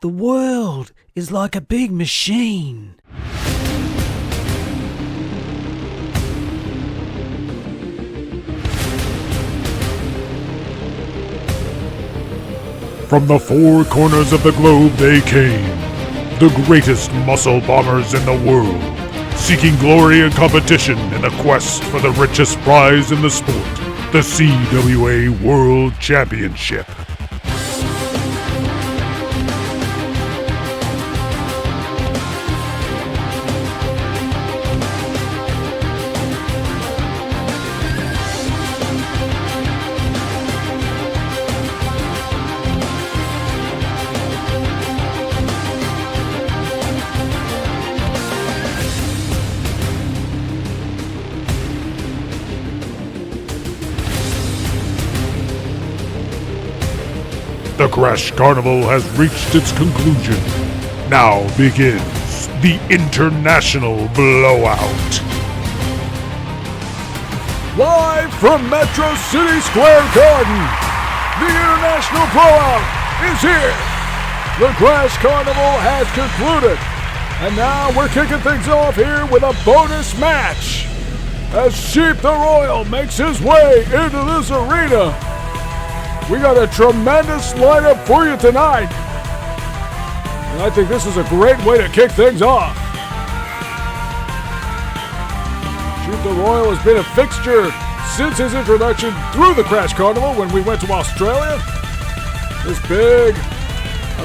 The world is like a big machine. From the four corners of the globe they came, the greatest muscle bombers in the world, seeking glory and competition in the quest for the richest prize in the sport, the CWA World Championship. The Crash Carnival has reached its conclusion. Now begins the International Blowout. Live from Metro City Square Garden, the International Blowout is here. The Crash Carnival has concluded. And now we're kicking things off here with a bonus match as Sheep the Royal makes his way into this arena. We got a tremendous lineup for you tonight. And I think this is a great way to kick things off. Sheep the Royal has been a fixture since his introduction through the Crash Carnival when we went to Australia. This big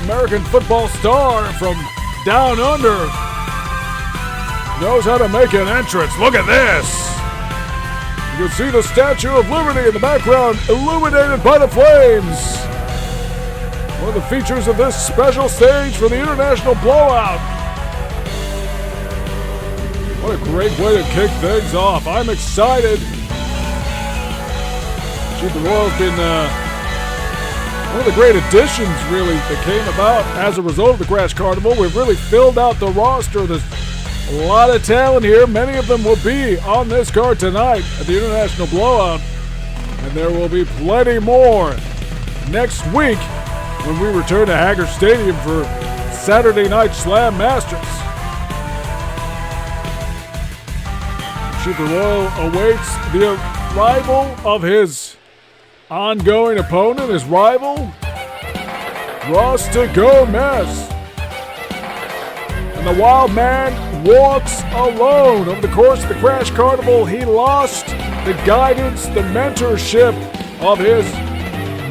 American football star from down under knows how to make an entrance. Look at this. You can see the Statue of Liberty in the background, illuminated by the flames. One of the features of this special stage for the International Blowout. What a great way to kick things off. I'm excited. Sheep the Royal's been one of the great additions, really, that came about as a result of the Crash Carnival. We've really filled out the roster. There's a lot of talent here. Many of them will be on this card tonight at the International Blowout. And there will be plenty more next week when we return to Hager Stadium for Saturday Night Slam Masters. Sheep the Royal awaits the arrival of his ongoing opponent, his rival, Rasta Gomez. And the Wild Man walks alone. Over the course of the Crash Carnival, he lost the guidance, the mentorship of his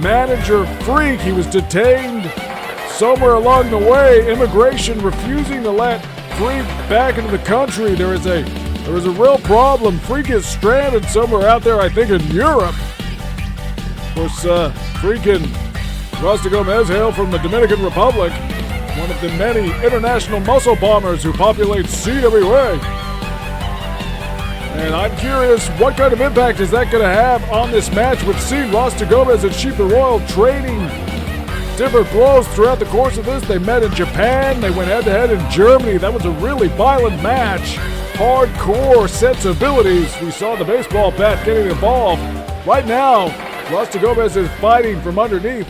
manager, Freak. He was detained somewhere along the way. Immigration refusing to let Freak back into the country. There is a real problem. Freak is stranded somewhere out there, I think in Europe. Of course, Freak and Rasta Gomez hail from the Dominican Republic, one of the many international muscle bombers who populate CWA. And I'm curious, what kind of impact is that going to have on this match? We've seen Rasta Gomez and Sheep the Royal training different blows throughout the course of this. They met in Japan, they went head-to-head in Germany. That was a really violent match. Hardcore sensibilities. We saw the baseball bat getting involved. Right now, Rasta Gomez is fighting from underneath.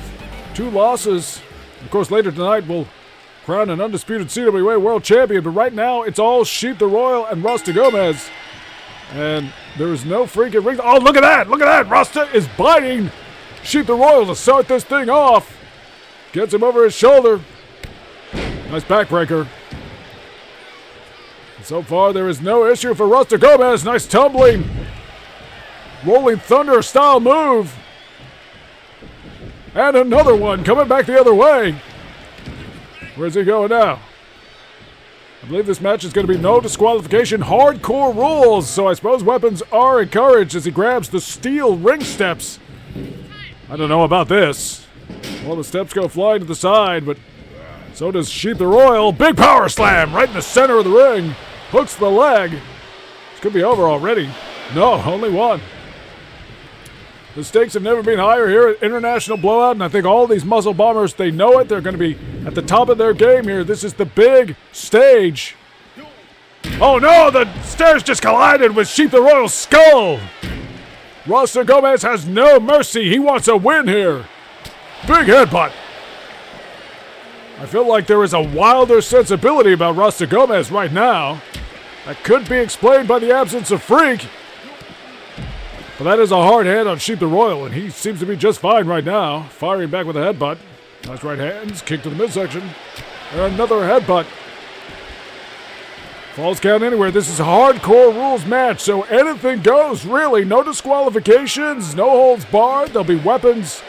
2 losses. Of course, later tonight we'll crown an undisputed CWA World Champion, but right now it's all Sheep the Royal and Rasta Gomez. And there is no Freak at ring. Oh, look at that! Look at that! Rasta is biting Sheep the Royal to start this thing off. Gets him over his shoulder. Nice backbreaker. And so far, there is no issue for Rasta Gomez. Nice tumbling, Rolling Thunder style move. And another one coming back the other way. Where's he going now? I believe this match is going to be no disqualification, hardcore rules, so I suppose weapons are encouraged as he grabs the steel ring steps. I don't know about this. Well, the steps go flying to the side, but so does Sheep the Royal. Big power slam right in the center of the ring. Hooks the leg. This could be over already. No, only one. The stakes have never been higher here at International Blowout, and I think all these muscle bombers, they know it. They're going to be at the top of their game here. This is the big stage. Oh no, the stairs just collided with Sheep the Royal's skull. Rasta Gomez has no mercy. He wants a win here. Big headbutt. I feel like there is a wilder sensibility about Rasta Gomez right now. That could be explained by the absence of Freak. But that is a hard hand on Sheep the Royal, and he seems to be just fine right now. Firing back with a headbutt. Nice right hands, kick to the midsection. And another headbutt. Falls count anywhere. This is a hardcore rules match, so anything goes, really. No disqualifications, no holds barred. There'll be weapons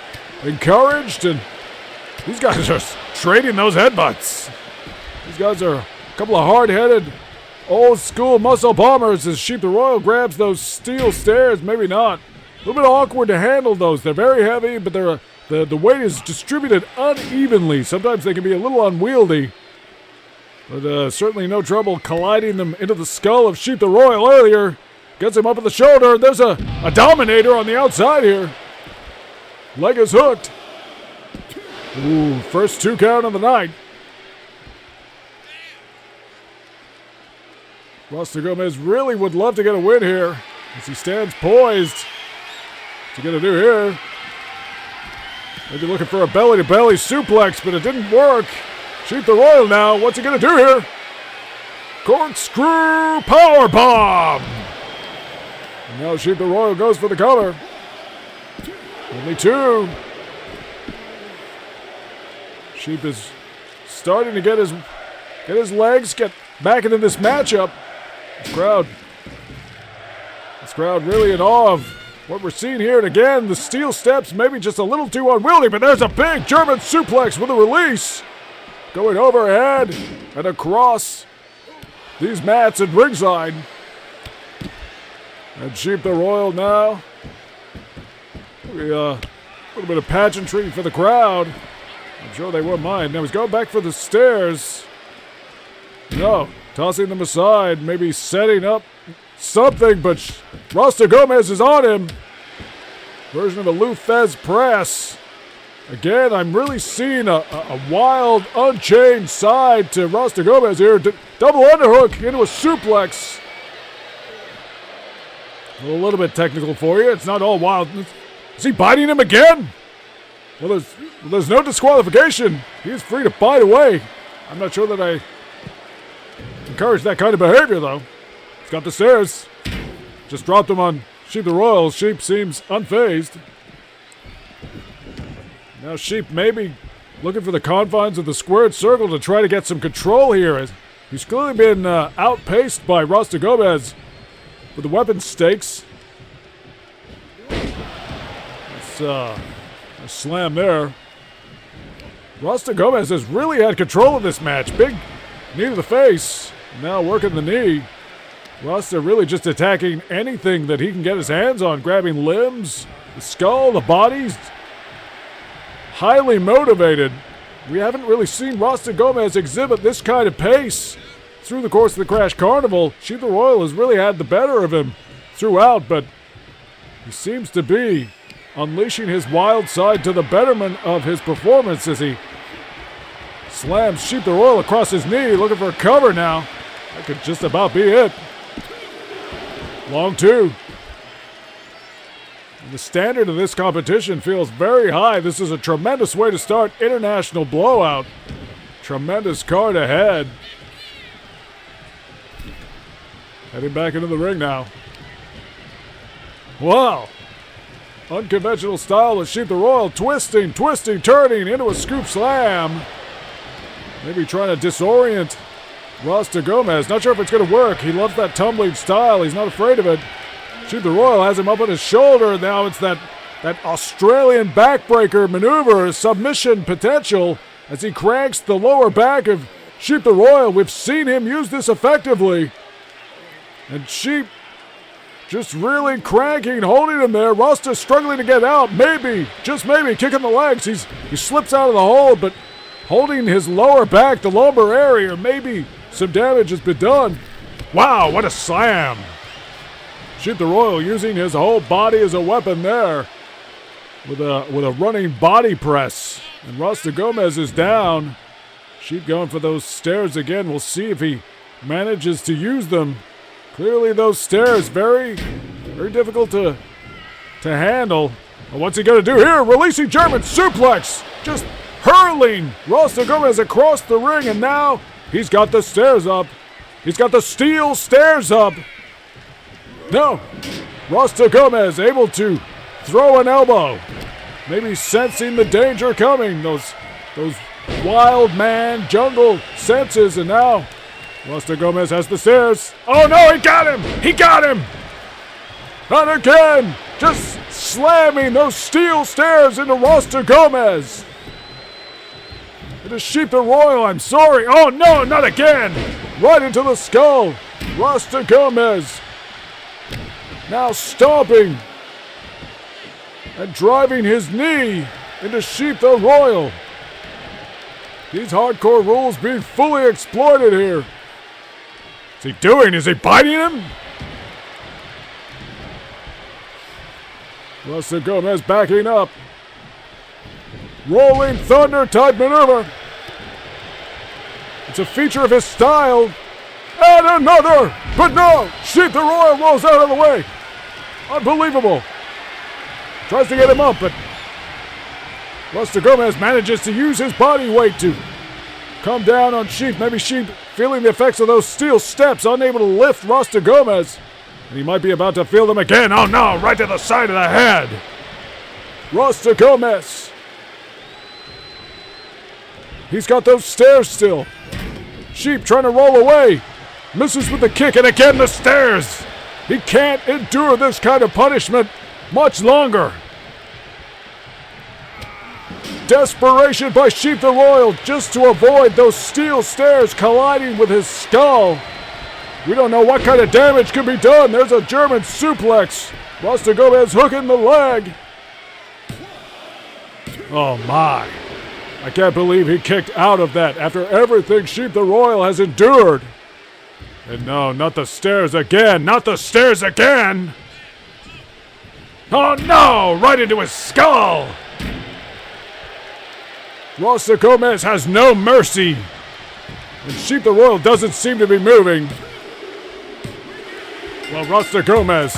encouraged, and these guys are trading those headbutts. These guys are a couple of hard-headed, old-school muscle bombers as Sheep the Royal grabs those steel stairs. Maybe not. A little bit awkward to handle those. They're very heavy, but the weight is distributed unevenly. Sometimes they can be a little unwieldy. But certainly no trouble colliding them into the skull of Sheep the Royal earlier. Gets him up at the shoulder. There's a Dominator on the outside here. Leg is hooked. Ooh, first 2 count of the night. Rasta Gomez really would love to get a win here as he stands poised. What's he going to do here? Maybe looking for a belly-to-belly suplex, but it didn't work. Sheep the Royal now. What's he going to do here? Corkscrew powerbomb. And now Sheep the Royal goes for the cover. Only 2. Sheep is starting to get his legs, get back into this matchup. This crowd really in awe of what we're seeing here. And again, the steel steps maybe just a little too unwieldy, but there's a big German suplex with a release. Going overhead and across these mats at ringside. And Sheep the Royal now. A little bit of pageantry for the crowd. I'm sure they won't mind. Now he's going back for the stairs. No, tossing them aside, maybe setting up something, but Rasta Gomez is on him. Version of a Lou Thez press. Again, I'm really seeing a wild, unchained side to Rasta Gomez here. Double underhook into a suplex. A little bit technical for you. It's not all wild. Is he biting him again? Well, there's no disqualification. He's free to bite away. I'm not sure that I encourage that kind of behavior, though. He's got the stairs. Just dropped him on Sheep the Royal. Sheep seems unfazed. Now Sheep maybe looking for the confines of the squared circle to try to get some control here. He's clearly been outpaced by Rasta Gomez with the weapon stakes. That's a slam there. Rasta Gomez has really had control of this match. Big knee to the face. Now working the knee. Rasta really just attacking anything that he can get his hands on. Grabbing limbs, the skull, the bodies. Highly motivated. We haven't really seen Rasta Gomez exhibit this kind of pace through the course of the Crash Carnival. Sheep the Royal has really had the better of him throughout, but he seems to be unleashing his wild side to the betterment of his performance as he slams Sheep the Royal across his knee, looking for a cover now. That could just about be it. Long 2. The standard of this competition feels very high. This is a tremendous way to start International Blowout. Tremendous card ahead. Heading back into the ring now. Wow. Unconventional style of Sheep the Royal. Twisting, turning into a scoop slam. Maybe trying to disorient Rasta Gomez. Not sure if it's going to work. He loves that tumbling style. He's not afraid of it. Sheep the Royal has him up on his shoulder. Now it's that Australian backbreaker maneuver, submission potential, as he cranks the lower back of Sheep the Royal. We've seen him use this effectively. And Sheep just really cranking, holding him there. Rasta struggling to get out. Maybe, just maybe, kicking the legs. He slips out of the hold, but holding his lower back, the lumbar area. Maybe some damage has been done. Wow, what a slam. Sheep the Royal using his whole body as a weapon there with a running body press. And Rasta Gomez is down. Sheep going for those stairs again. We'll see if he manages to use them. Clearly those stairs very, very difficult to to handle. What's he going to do here? Releasing German suplex. Just hurling Rasta Gomez across the ring, and now he's got the stairs up. He's got the steel stairs up. No, Rasta Gomez able to throw an elbow. Maybe sensing the danger coming, those wild man jungle senses, and now Rasta Gomez has the stairs. Oh no, he got him! He got him! And again, just slamming those steel stairs into Rasta Gomez. It is Sheep the Royal, I'm sorry. Oh no, not again! Right into the skull. Rasta Gomez now stomping and driving his knee into Sheep the Royal. These hardcore rules being fully exploited here. What's he doing? Is he biting him? Rasta Gomez backing up. Rolling Thunder type maneuver. It's a feature of his style. And another! But no! Sheep the Royal rolls out of the way. Unbelievable. Tries to get him up, but Rasta Gomez manages to use his body weight to come down on Sheep. Maybe Sheep feeling the effects of those steel steps, unable to lift Rasta Gomez. And he might be about to feel them again. Oh no, right to the side of the head. Rasta Gomez. He's got those stairs still. Sheep trying to roll away. Misses with the kick, and again the stairs. He can't endure this kind of punishment much longer. Desperation by Sheep the Royal just to avoid those steel stairs colliding with his skull. We don't know what kind of damage can be done. There's a German suplex. Rasta Gomez hooking the leg. Oh my. I can't believe he kicked out of that after everything Sheep the Royal has endured. And no, not the stairs again. Not the stairs again. Oh no, right into his skull. Rasta Gomez has no mercy. And Sheep the Royal doesn't seem to be moving. Well, Rasta Gomez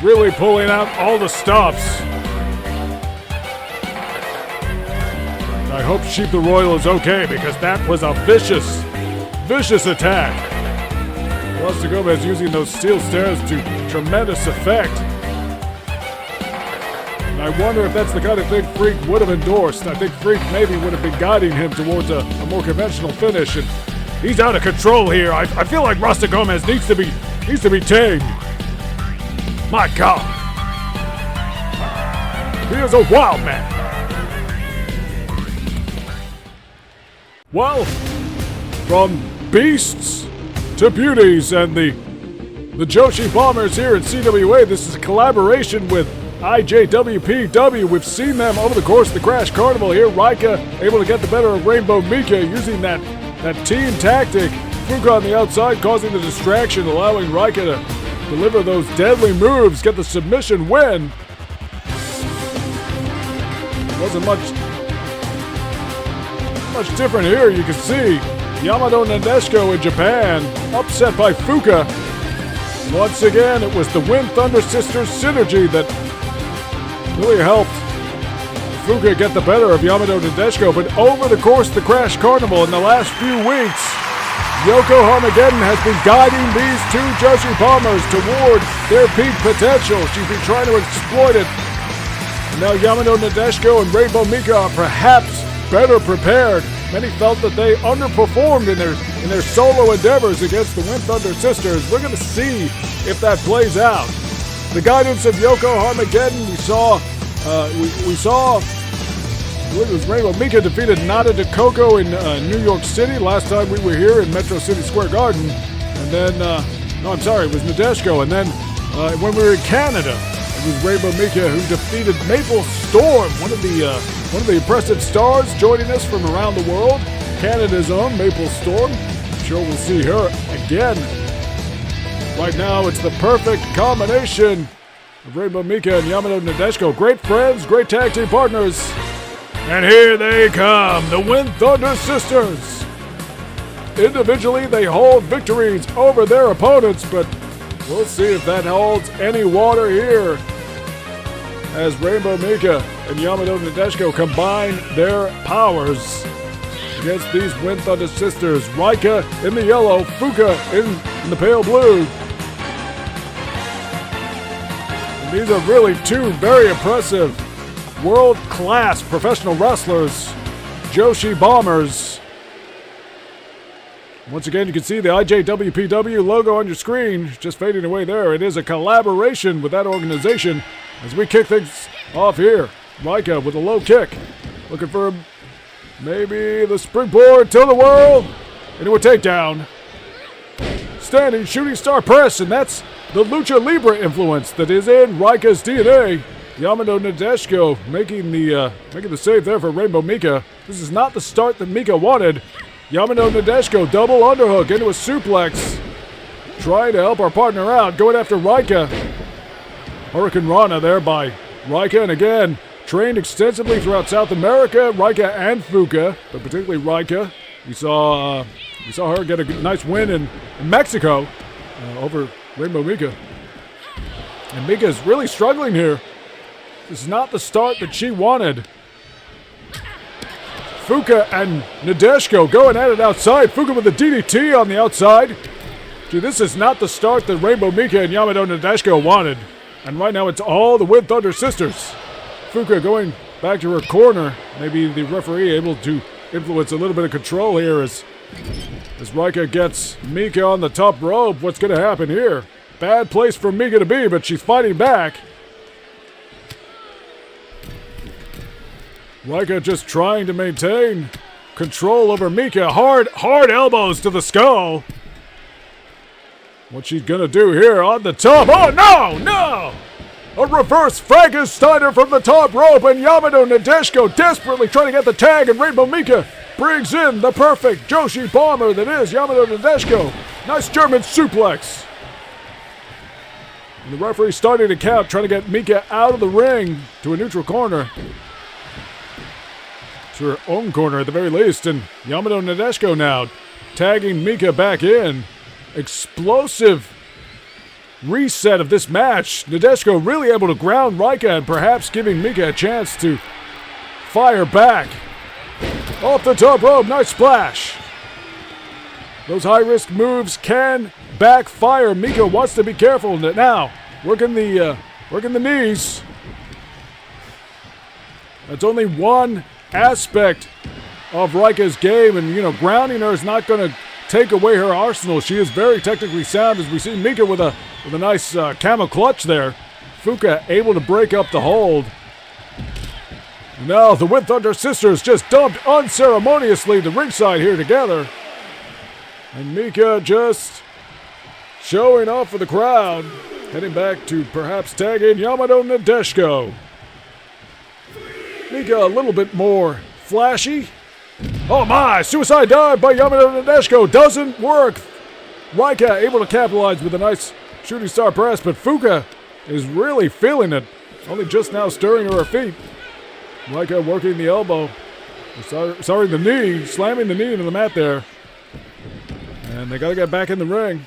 really pulling out all the stops. I hope Sheep the Royal is okay, because that was a vicious, vicious attack. Rasta Gomez using those steel stairs to tremendous effect. And I wonder if that's the kind of thing Freak would have endorsed. I think Freak maybe would have been guiding him towards a more conventional finish. And he's out of control here. I feel like Rasta Gomez needs to be tamed. My God. He is a wild man. Well, from beasts to beauties and the Joshi Bombers here at CWA, this is a collaboration with IJWPW. We've seen them over the course of the Crash Carnival here. Rika able to get the better of Rainbow Mika using that team tactic. Fuka on the outside causing the distraction, allowing Rika to deliver those deadly moves, get the submission win. Wasn't much different here. You can see Yamato Nadeshiko in Japan upset by Fuka. Once again, it was the Wind Thunder Sisters synergy that really helped Fuka get the better of Yamato Nadeshiko. But over the course of the Crash Carnival in the last few weeks, Yoko Harmageddon has been guiding these two Joshi Bombers toward their peak potential. She's been trying to exploit it. And now Yamato Nadeshiko and Rainbow Mika are perhaps better prepared. Many felt that they underperformed in their solo endeavors against the Wind Thunder Sisters. We're going to see if that plays out. The guidance of Yoko Harmageddon, we saw I believe it was Rainbow Mika defeated Nada de Coco in New York City last time we were here in Metro City Square Garden. And then, no, I'm sorry, it was Nadeshiko. And then when we were in Canada, it was Rainbow Mika who defeated Maple Storm, one of the impressive stars joining us from around the world. Canada's own Maple Storm. I'm sure we'll see her again. Right now, it's the perfect combination of Rainbow Mika and Yamato Nadeshiko. Great friends, great tag team partners. And here they come, the Wind Thunder Sisters. Individually, they hold victories over their opponents, but we'll see if that holds any water here. As Rainbow Mika and Yamato Nadeshiko combine their powers against these Wind Thunder sisters. Raika in the yellow, Fuka in the pale blue. And these are really two very impressive world-class professional wrestlers, Joshi Bombers. Once again, you can see the IJWPW logo on your screen, just fading away there. It is a collaboration with that organization as we kick things off here. Raika with a low kick, looking for maybe the springboard to the world into a takedown. Standing shooting star press, and that's the Lucha Libre influence that is in Raika's DNA. Yamato Nadeshiko making the save there for Rainbow Mika. This is not the start that Mika wanted. Yamato Nadeshiko double underhook into a suplex. Trying to help our partner out, going after Raika. Hurricane Rana there by Raika, and again, trained extensively throughout South America, Raika and Fuka, but particularly Raika. We saw her get a nice win in Mexico over Rainbow Mika. And Mika is really struggling here. This is not the start that she wanted. Fuka and Nadeshiko going at it outside. Fuka with the DDT on the outside. Gee, this is not the start that Rainbow Mika and Yamato Nadeshiko wanted. And right now it's all the Wind Thunder sisters. Fuka going back to her corner. Maybe the referee able to influence a little bit of control here as Raika gets Mika on the top rope. What's going to happen here? Bad place for Mika to be, but she's fighting back. Raika just trying to maintain control over Mika. Hard elbows to the skull. What's she gonna do here on the top? Oh, no! A reverse Frankensteiner from the top rope, and Yamato Nadeshiko desperately trying to get the tag, and Rainbow Mika brings in the perfect Joshi Bomber that is Yamato Nadeshiko. Nice German suplex. And the referee starting to count, trying to get Mika out of the ring to a neutral corner. To her own corner at the very least, and Yamato Nadeshiko now tagging Mika back in. Explosive reset of this match. Nadeshiko really able to ground Raika and perhaps giving Mika a chance to fire back. Off the top rope, nice splash. Those high-risk moves can backfire. Mika wants to be careful now. Working the knees. That's only one aspect of Raika's game, and grounding her is not going to take away her arsenal. She is very technically sound, as we see Mika with a nice camel clutch there. Fuka able to break up the hold. Now the Wind Thunder sisters just dumped unceremoniously to ringside here together, and Mika just showing off for the crowd, heading back to perhaps tag in Yamato Nadeshiko. Mika a little bit more flashy. Oh my! Suicide dive by Yamato Nadeshiko doesn't work. Raika able to capitalize with a nice shooting star press, but Fuka is really feeling it. Only just now stirring to her feet. Raika working the elbow. Sorry, the knee. Slamming the knee into the mat there. And they got to get back in the ring.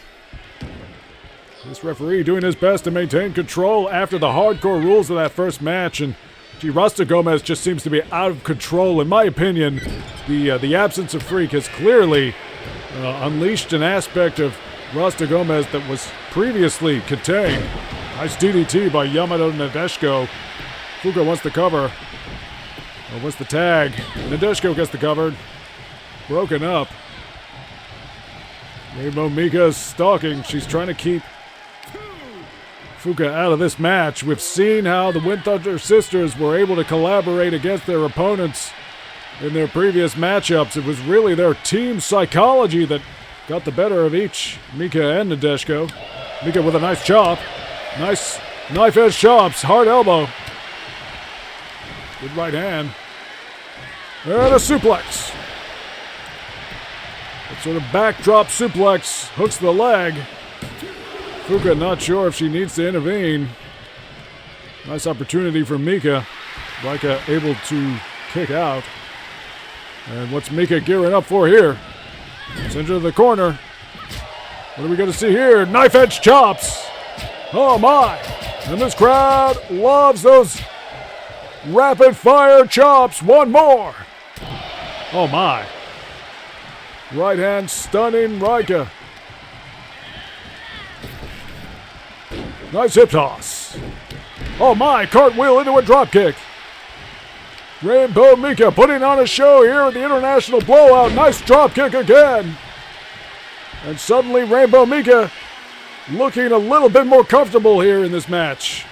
This referee doing his best to maintain control after the hardcore rules of that first match, and Rasta Gomez just seems to be out of control. In my opinion, the absence of Freak has clearly unleashed an aspect of Rasta Gomez that was previously contained. Nice DDT by Yamato Nadeshiko. Fuka wants the cover. Or wants the tag. Nadeshiko gets the cover. Broken up. Rainbow Mika stalking. She's trying to keep Fuka out of this match. We've seen how the Wind Thunder sisters were able to collaborate against their opponents in their previous matchups. It was really their team psychology that got the better of each, Mika and Nadeshiko. Mika with a nice chop. Nice knife-edge chops. Hard elbow. Good right hand. And a suplex. That sort of backdrop suplex hooks the leg. Fuka not sure if she needs to intervene. Nice opportunity for Mika. Raika able to kick out. And what's Mika gearing up for here? Center of the corner. What are we going to see here? Knife edge chops. Oh my. And this crowd loves those Rapid fire chops. One more. Oh my. Right hand stunning Rika. Nice hip toss. Oh my, cartwheel into a drop kick. Rainbow Mika putting on a show here at the International Blowout. Nice drop kick again. And suddenly Rainbow Mika looking a little bit more comfortable here in this match.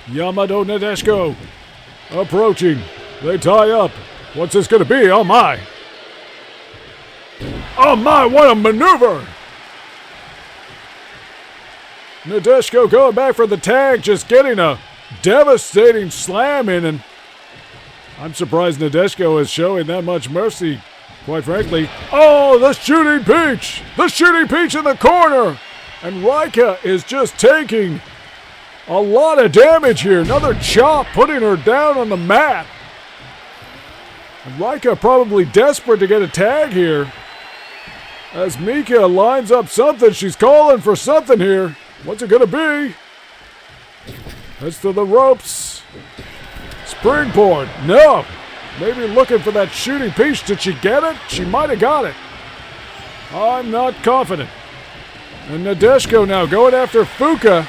Yamato Nadeshiko approaching. They tie up. What's this going to be? Oh my. Oh my, what a maneuver. Nadeshiko going back for the tag, just getting a devastating slam in, and I'm surprised Nadeshiko is showing that much mercy, quite frankly. Oh, the shooting peach! The shooting peach in the corner! And Rika is just taking a lot of damage here. Another chop putting her down on the mat. And Rika probably desperate to get a tag here. As Mika lines up something, she's calling for something here. What's it gonna be? Heads to the ropes. Springboard. No. Maybe looking for that shooting piece. Did she get it? She might have got it. I'm not confident. And Nadeshiko now going after Fuka.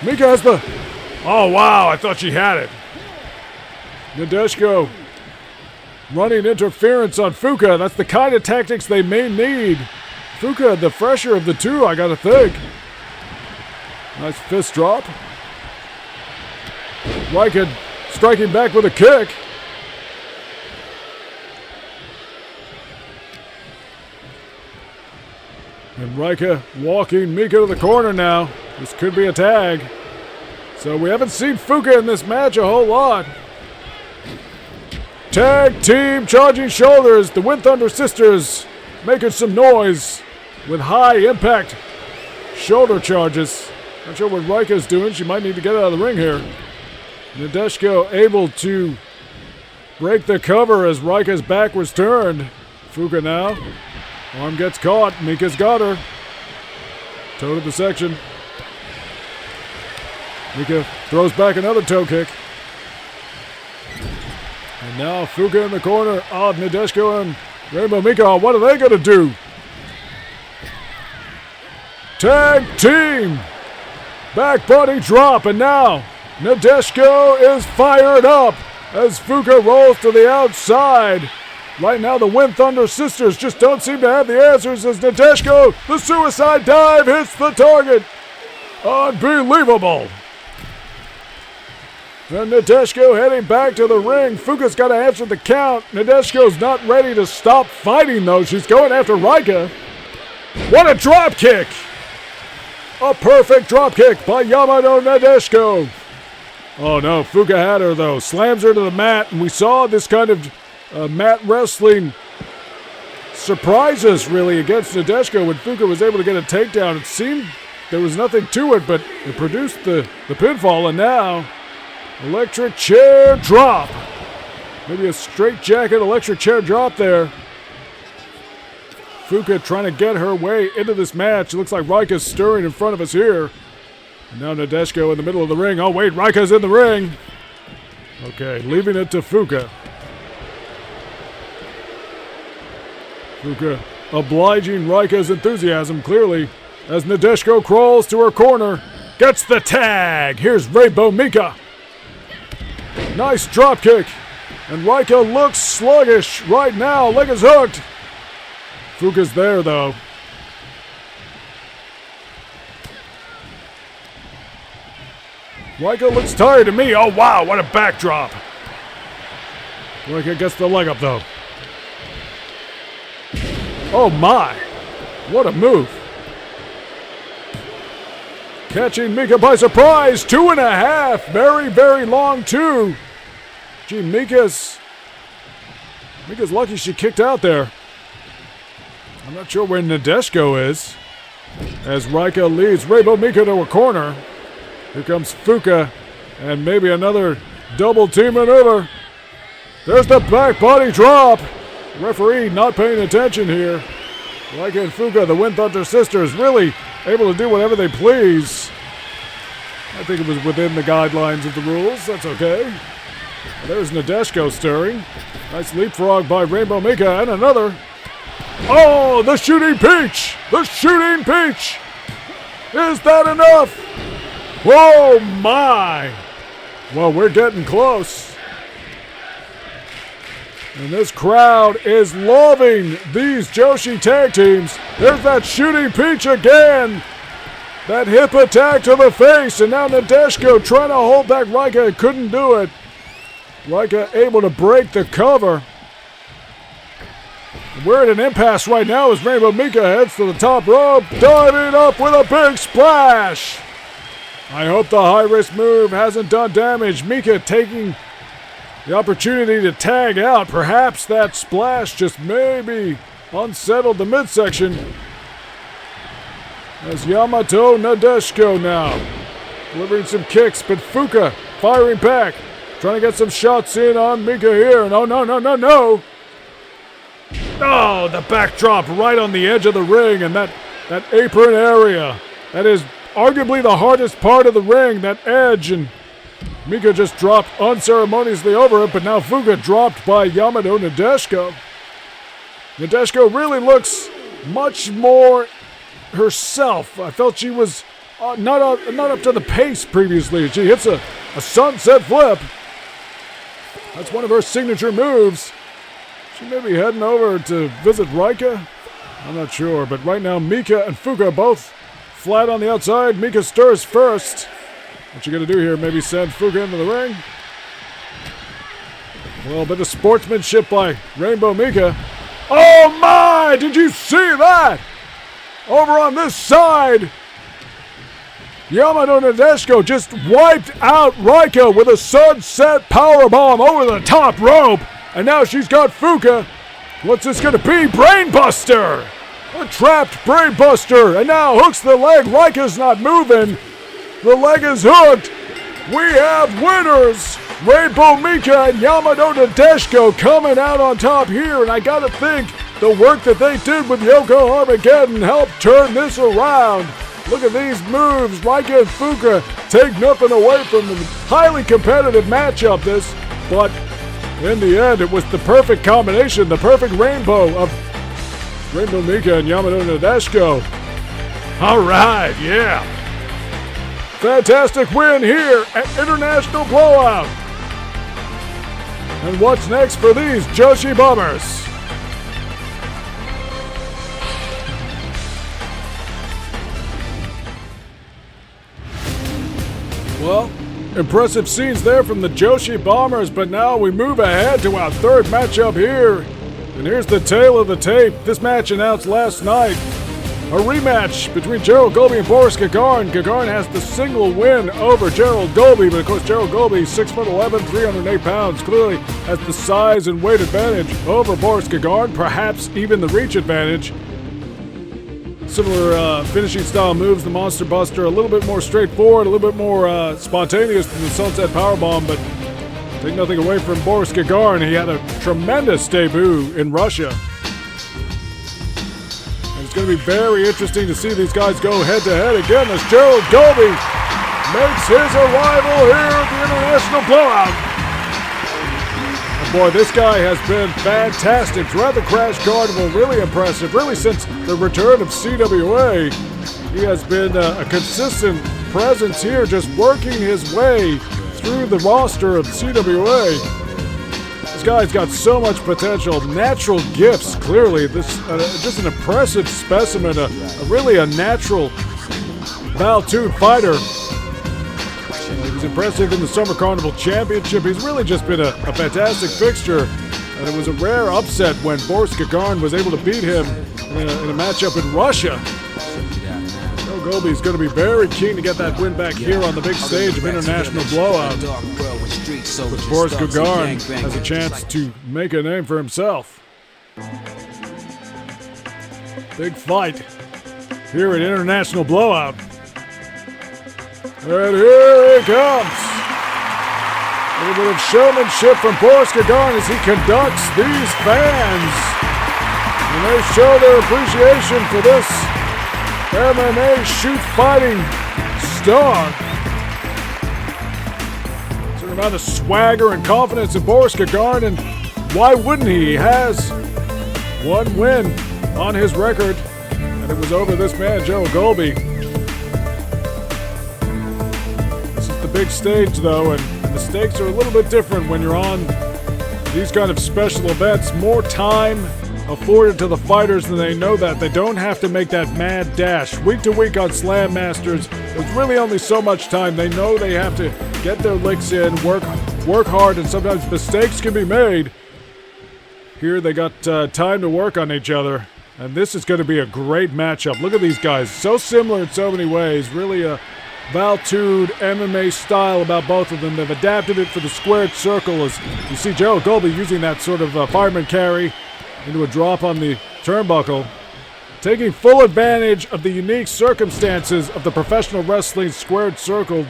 Mika has the... Oh, wow. I thought she had it. Nadeshiko running interference on Fuka. That's the kind of tactics they may need. Fuka, the fresher of the two, I gotta think. Nice fist drop. Rika striking back with a kick. And Rika walking Mika to the corner now. This could be a tag. So we haven't seen Fuka in this match a whole lot. Tag team charging shoulders. The Wind Thunder sisters making some noise with high impact shoulder charges. Not sure what Rika's doing. She might need to get out of the ring here. Nadeshiko able to break the cover as Rika's back was turned. Fuka now. Arm gets caught. Mika's got her. Toe to the section. Mika throws back another toe kick. And now Fuka in the corner of Nadeshiko and Rainbow Mika. What are they going to do? Tag team! Back body drop, and now Nadeshiko is fired up as Fuka rolls to the outside. Right now the Wind Thunder sisters just don't seem to have the answers as Nadeshiko, the suicide dive, hits the target. Unbelievable. And Nadeshiko heading back to the ring. Fuka's got to answer the count. Nadeshiko's not ready to stop fighting though. She's going after Rika. What a drop kick! A perfect drop kick by Yamato Nadeshiko. Oh no, Fuka had her though. Slams her to the mat, and we saw this kind of mat wrestling surprises really against Nadeshiko when Fuka was able to get a takedown. It seemed there was nothing to it, but it produced the pinfall, and now electric chair drop. Maybe a straight jacket electric chair drop there. Fuka trying to get her way into this match. It looks like Rika's stirring in front of us here. And now Nadeshiko in the middle of the ring. Oh wait, Rika's in the ring. Okay, leaving it to Fuka. Fuka obliging Rika's enthusiasm, clearly, as Nadeshiko crawls to her corner. Gets the tag. Here's Rainbow Mika. Nice drop kick. And Rika looks sluggish right now. Leg is hooked. Fuka's there, though. Rika looks tired to me. Oh, wow, what a backdrop. Rika gets the leg up, though. Oh, my. What a move. Catching Mika by surprise. 2.5. Very, very long, too. Gee, Mika's lucky she kicked out there. I'm not sure where Nadeshiko is. As Rika leads Rainbow Mika to a corner. Here comes Fuka. And maybe another double team maneuver. There's the back body drop. Referee not paying attention here. Rika and Fuka, the Wind Thunder sisters, really able to do whatever they please. I think it was within the guidelines of the rules. That's okay. There's Nadeshko stirring. Nice leapfrog by Rainbow Mika, and another. Oh, the shooting peach! The shooting peach! Is that enough? Whoa, my! Well, we're getting close. And this crowd is loving these Joshi tag teams. There's that shooting peach again. That hip attack to the face, and now Nadeshko trying to hold back Raika, couldn't do it. Raika able to break the cover. We're at an impasse right now as Rainbow Mika heads to the top rope, diving up with a big splash. I hope the high-risk move hasn't done damage. Mika taking the opportunity to tag out. Perhaps that splash just maybe unsettled the midsection. As Yamato Nadeshko now delivering some kicks, but Fuka firing back, trying to get some shots in on Mika here. No, no, no, no, no. Oh, the backdrop right on the edge of the ring, and that apron area. That is arguably the hardest part of the ring, that edge, and Mika just dropped unceremoniously over it, but now Fuka dropped by Yamato Nadeshko. Nadeshko really looks much more herself. I felt she was not up to the pace previously. She hits a sunset flip. That's one of her signature moves. She may be heading over to visit Raika. I'm not sure, but right now Mika and Fuka both flat on the outside. Mika stirs first. What you gonna do here? Maybe send Fuka into the ring? A little bit of sportsmanship by Rainbow Mika. Oh my! Did you see that? Over on this side, Yamato Nadeshko just wiped out Raika with a sunset powerbomb over the top rope. And now she's got Fuka. What's this going to be? Brainbuster! A trapped Brainbuster. And now hooks the leg. Raika's not moving. The leg is hooked. We have winners. Rainbow Mika and Yamato Nadeshko coming out on top here. And I got to think the work that they did with Yoko Armageddon helped turn this around. Look at these moves. Raika and Fuka take nothing away from the highly competitive matchup this. But in the end, it was the perfect combination, the perfect rainbow of Rainbow Mika and Yamato Nadeshko. All right, yeah. Fantastic win here at International Blowout. And what's next for these Joshi Bombers? Well, impressive scenes there from the Joshi Bombers, but now we move ahead to our third matchup here. And here's the tale of the tape. This match announced last night. A rematch between Gerald Golby and Boris Gagarin. Gagarin has the single win over Gerald Golby, but of course Gerald Golby, 6'11", 308 pounds, clearly has the size and weight advantage over Boris Gagarin, perhaps even the reach advantage. Similar finishing style moves, the Monster Buster, a little bit more straightforward, a little bit more spontaneous than the Sunset Powerbomb, but take nothing away from Boris Gagarin. He had a tremendous debut in Russia. And it's going to be very interesting to see these guys go head-to-head again as Gerald Golby makes his arrival here at the International Blowout. Boy, this guy has been fantastic throughout the Crash Carnival. Really impressive. Really, since the return of CWA, he has been a consistent presence here, just working his way through the roster of CWA. This guy's got so much potential, natural gifts, clearly. This just an impressive specimen, really a natural, well-tuned fighter. He was impressive in the Summer Carnival Championship. He's really just been a fantastic fixture. And it was a rare upset when Boris Gagarin was able to beat him in a matchup in Russia. Joe Golby is going to be very keen to get that win back here on the big stage of International Blowout. But Boris Gagarin has a chance to make a name for himself. Big fight here at International Blowout. And here he comes. A little bit of showmanship from Boris Gagarin as he conducts these fans. And they show their appreciation for this MMA shoot fighting star. about the swagger and confidence of Boris Gagarin, and why wouldn't he? He has one win on his record, and it was over this man, Gerald Golby. This is the big stage, though, and the stakes are a little bit different when you're on these kind of special events. More time afforded to the fighters than they know that. They don't have to make that mad dash. Week to week on Slam Masters, there's really only so much time. They know they have to get their licks in, work hard, and sometimes mistakes can be made. Here they got time to work on each other, and this is going to be a great matchup. Look at these guys, so similar in so many ways. Really a Valtude MMA style about both of them. They've adapted it for the squared circle, as you see Gerald Golby using that sort of fireman carry into a drop on the turnbuckle, taking full advantage of the unique circumstances of the professional wrestling squared circle.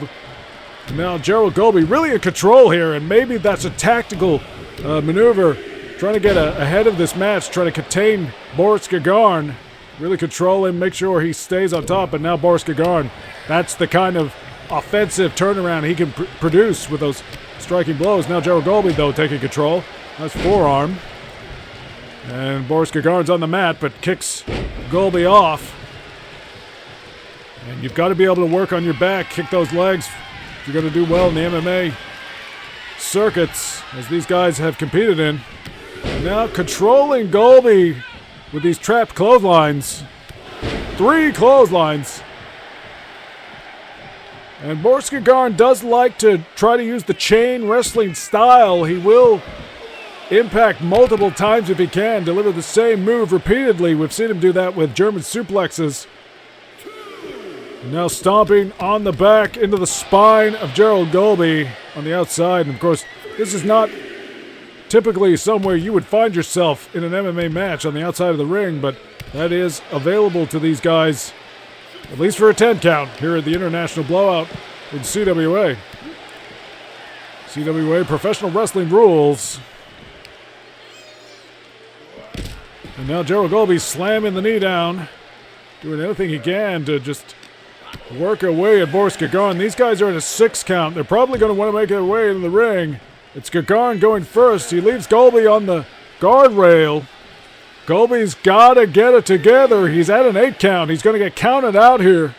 Now Gerald Golby really in control here, and maybe that's a tactical maneuver, trying to get ahead of this match, trying to contain Boris Gagarin, really control him, make sure he stays on top. And now Boris Gagarin, that's the kind of offensive turnaround he can produce with those striking blows. Now Gerald Golby, though, taking control. Nice forearm. And Boris Gagarin's on the mat, but kicks Golby off. And you've got to be able to work on your back, kick those legs if you're going to do well in the MMA circuits, as these guys have competed in. And now controlling Golby with these trapped clotheslines. 3 clotheslines. And Boris Gagarin does like to try to use the chain wrestling style. He will impact multiple times if he can, deliver the same move repeatedly. We've seen him do that with German suplexes. And now stomping on the back into the spine of Gerald Golby on the outside. And of course, this is not typically somewhere you would find yourself in an MMA match, on the outside of the ring, but that is available to these guys, at least for a 10 count, here at the International Blowout in CWA. CWA Professional Wrestling Rules. And now Gerald Golby slamming the knee down, doing anything he can to just work away at Boris Gagarin. These guys are at a 6 count. They're probably going to want to make their way into the ring. It's Gagarin going first. He leaves Golby on the guardrail. Golby's got to get it together. He's at an 8 count. He's going to get counted out here.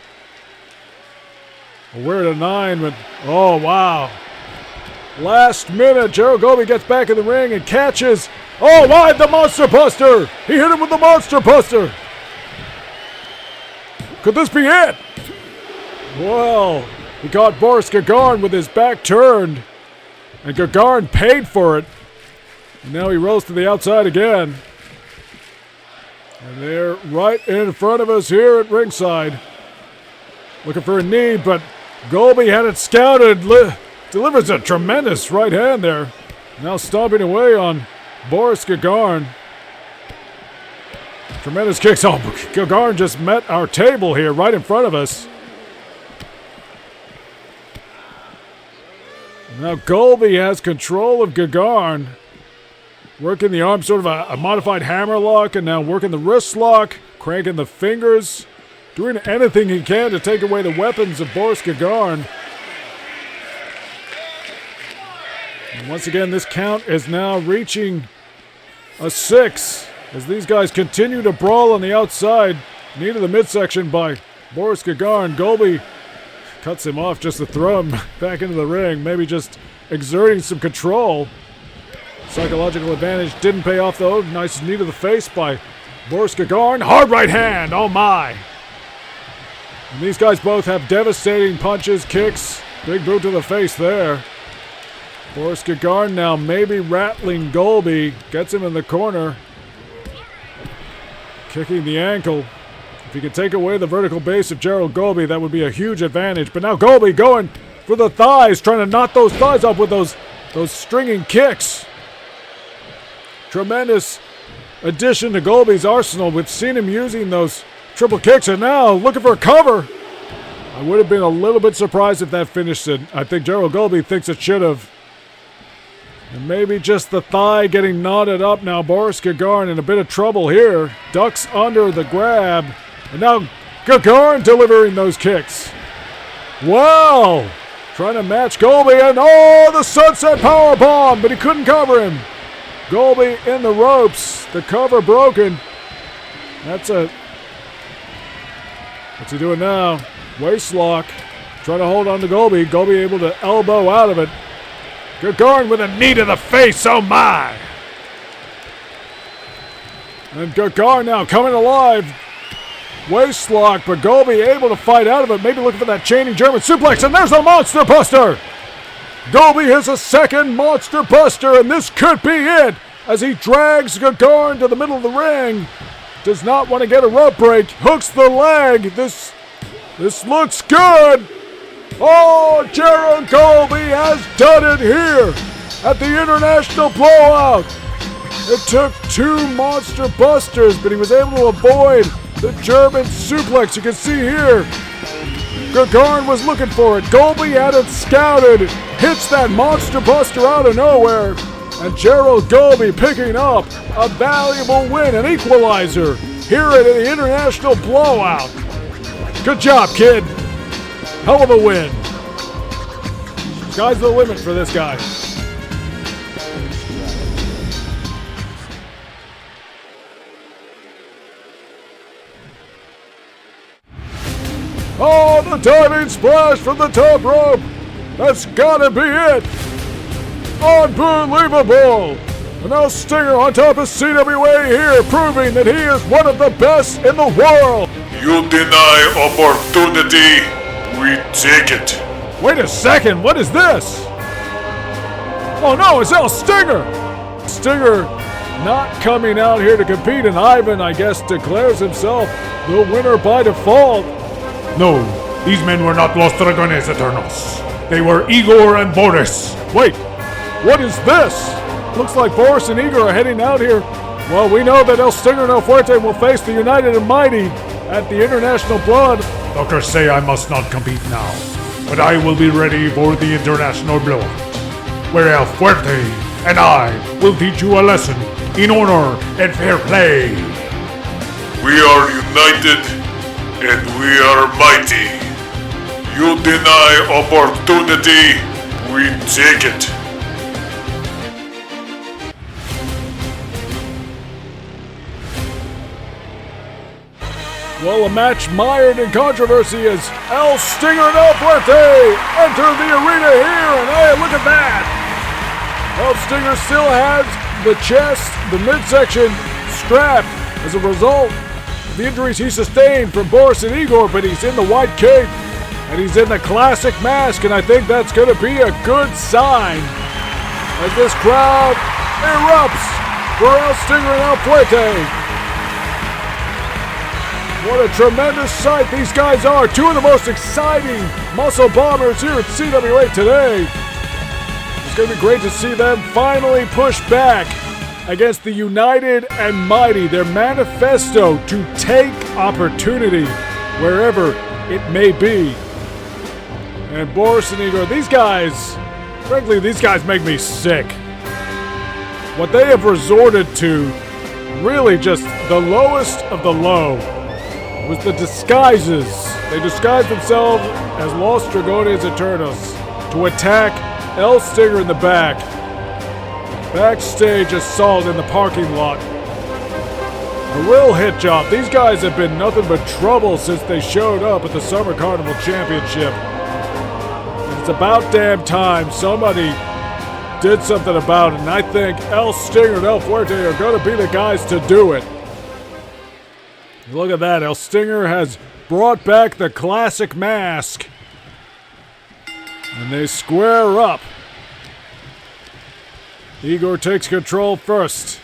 We're at a 9, but oh, wow. Last minute, Gerald Golby gets back in the ring and catches. Oh, my, the Monster Buster. He hit him with the Monster Buster. Could this be it? Well, he caught Boris Gagarin with his back turned, and Gagarin paid for it. And now he rolls to the outside again. And they're right in front of us here at ringside. Looking for a knee, but Golby had it scouted. Delivers a tremendous right hand there. Now stomping away on Boris Gagarin. Tremendous kicks. Oh, Gagarin just met our table here right in front of us. Now Golby has control of Gagarin. Working the arm, sort of a modified hammer lock, and now working the wrist lock, cranking the fingers, doing anything he can to take away the weapons of Boris Gagarin. And once again, this count is now reaching a 6 as these guys continue to brawl on the outside. Knee to the midsection by Boris Gagarin. Golby cuts him off just to throw him back into the ring, maybe just exerting some control. Psychological advantage didn't pay off, though. Nice knee to the face by Boris Gagarin. Hard right hand, oh my. And these guys both have devastating punches, kicks. Big boot to the face there. Boris Gagarin now maybe rattling Golby. Gets him in the corner. Kicking the ankle. If he could take away the vertical base of Gerald Golby, that would be a huge advantage. But now Golby going for the thighs, trying to knot those thighs up with those stringing kicks. Tremendous addition to Golby's arsenal. We've seen him using those triple kicks, and now looking for a cover. I would have been a little bit surprised if that finished it. I think Gerald Golby thinks it should have. And maybe just the thigh getting knotted up now. Boris Gagarin in a bit of trouble here. Ducks under the grab. And now Gagarin delivering those kicks. Wow! Trying to match Golby, and the sunset power bomb, but he couldn't cover him. Golby in the ropes, the cover broken. What's he doing now? Waist lock. Trying to hold on to Golby. Golby able to elbow out of it. Gagarin with a knee to the face, oh my! And Gagarin now coming alive. Waist lock, but Golby able to fight out of it. Maybe looking for that chaining German suplex, and there's a Monster Buster! Golby has a second Monster Buster, and this could be it! As he drags Gagarin to the middle of the ring. Does not want to get a rope break. Hooks the leg. This looks good. Oh, Gerald Golby has done it here at the International Blowout. It took 2 Monster Busters, but he was able to avoid the German suplex. You can see here, Gagarin was looking for it. Golby had it scouted. Hits that Monster Buster out of nowhere. And Gerald Golby picking up a valuable win, an equalizer, here at the International Blowout. Good job, kid. Hell of a win. Sky's the limit for this guy. Oh, the diving splash from the top rope. That's gotta be it. Unbelievable. And now Stinger on top of CWA here, proving that he is one of the best in the world. You deny opportunity, we take it. Wait a second, what is this? Oh no, it's Stinger. Stinger not coming out here to compete, and Ivan, I guess, declares himself the winner by default. No, these men were not Los Dragones Eternos. They were Igor and Boris. Wait, what is this? Looks like Boris and Igor are heading out here. Well, we know that El Stinger and El Fuerte will face the United and Mighty at the International Blood. Doctors say I must not compete now, but I will be ready for the International Blowout, where El Fuerte and I will teach you a lesson in honor and fair play. We are united and we are mighty. You deny opportunity, we take it. Well, a match mired in controversy as El Stinger and El Fuerte enter the arena here, and hey, look at that! El Stinger still has the chest, the midsection strapped as a result of the injuries he sustained from Boris and Igor, but he's in the white cape, and he's in the classic mask, and I think that's going to be a good sign as this crowd erupts for El Stinger and El Fuerte. What a tremendous sight these guys are. 2 of the most exciting muscle bombers here at CWA today. It's going to be great to see them finally push back against the United and Mighty. Their manifesto to take opportunity wherever it may be. And Boris and Igor, these guys, frankly, these guys make me sick. What they have resorted to, really just the lowest of the low, was the disguises. They disguised themselves as Los Dragones Eternos to attack El Stinger in the back. Backstage assault in the parking lot. A real hit job. These guys have been nothing but trouble since they showed up at the Summer Carnival Championship. And it's about damn time somebody did something about it, and I think El Stinger and El Fuerte are going to be the guys to do it. Look at that, El Stinger has brought back the classic mask. And they square up. Igor takes control first.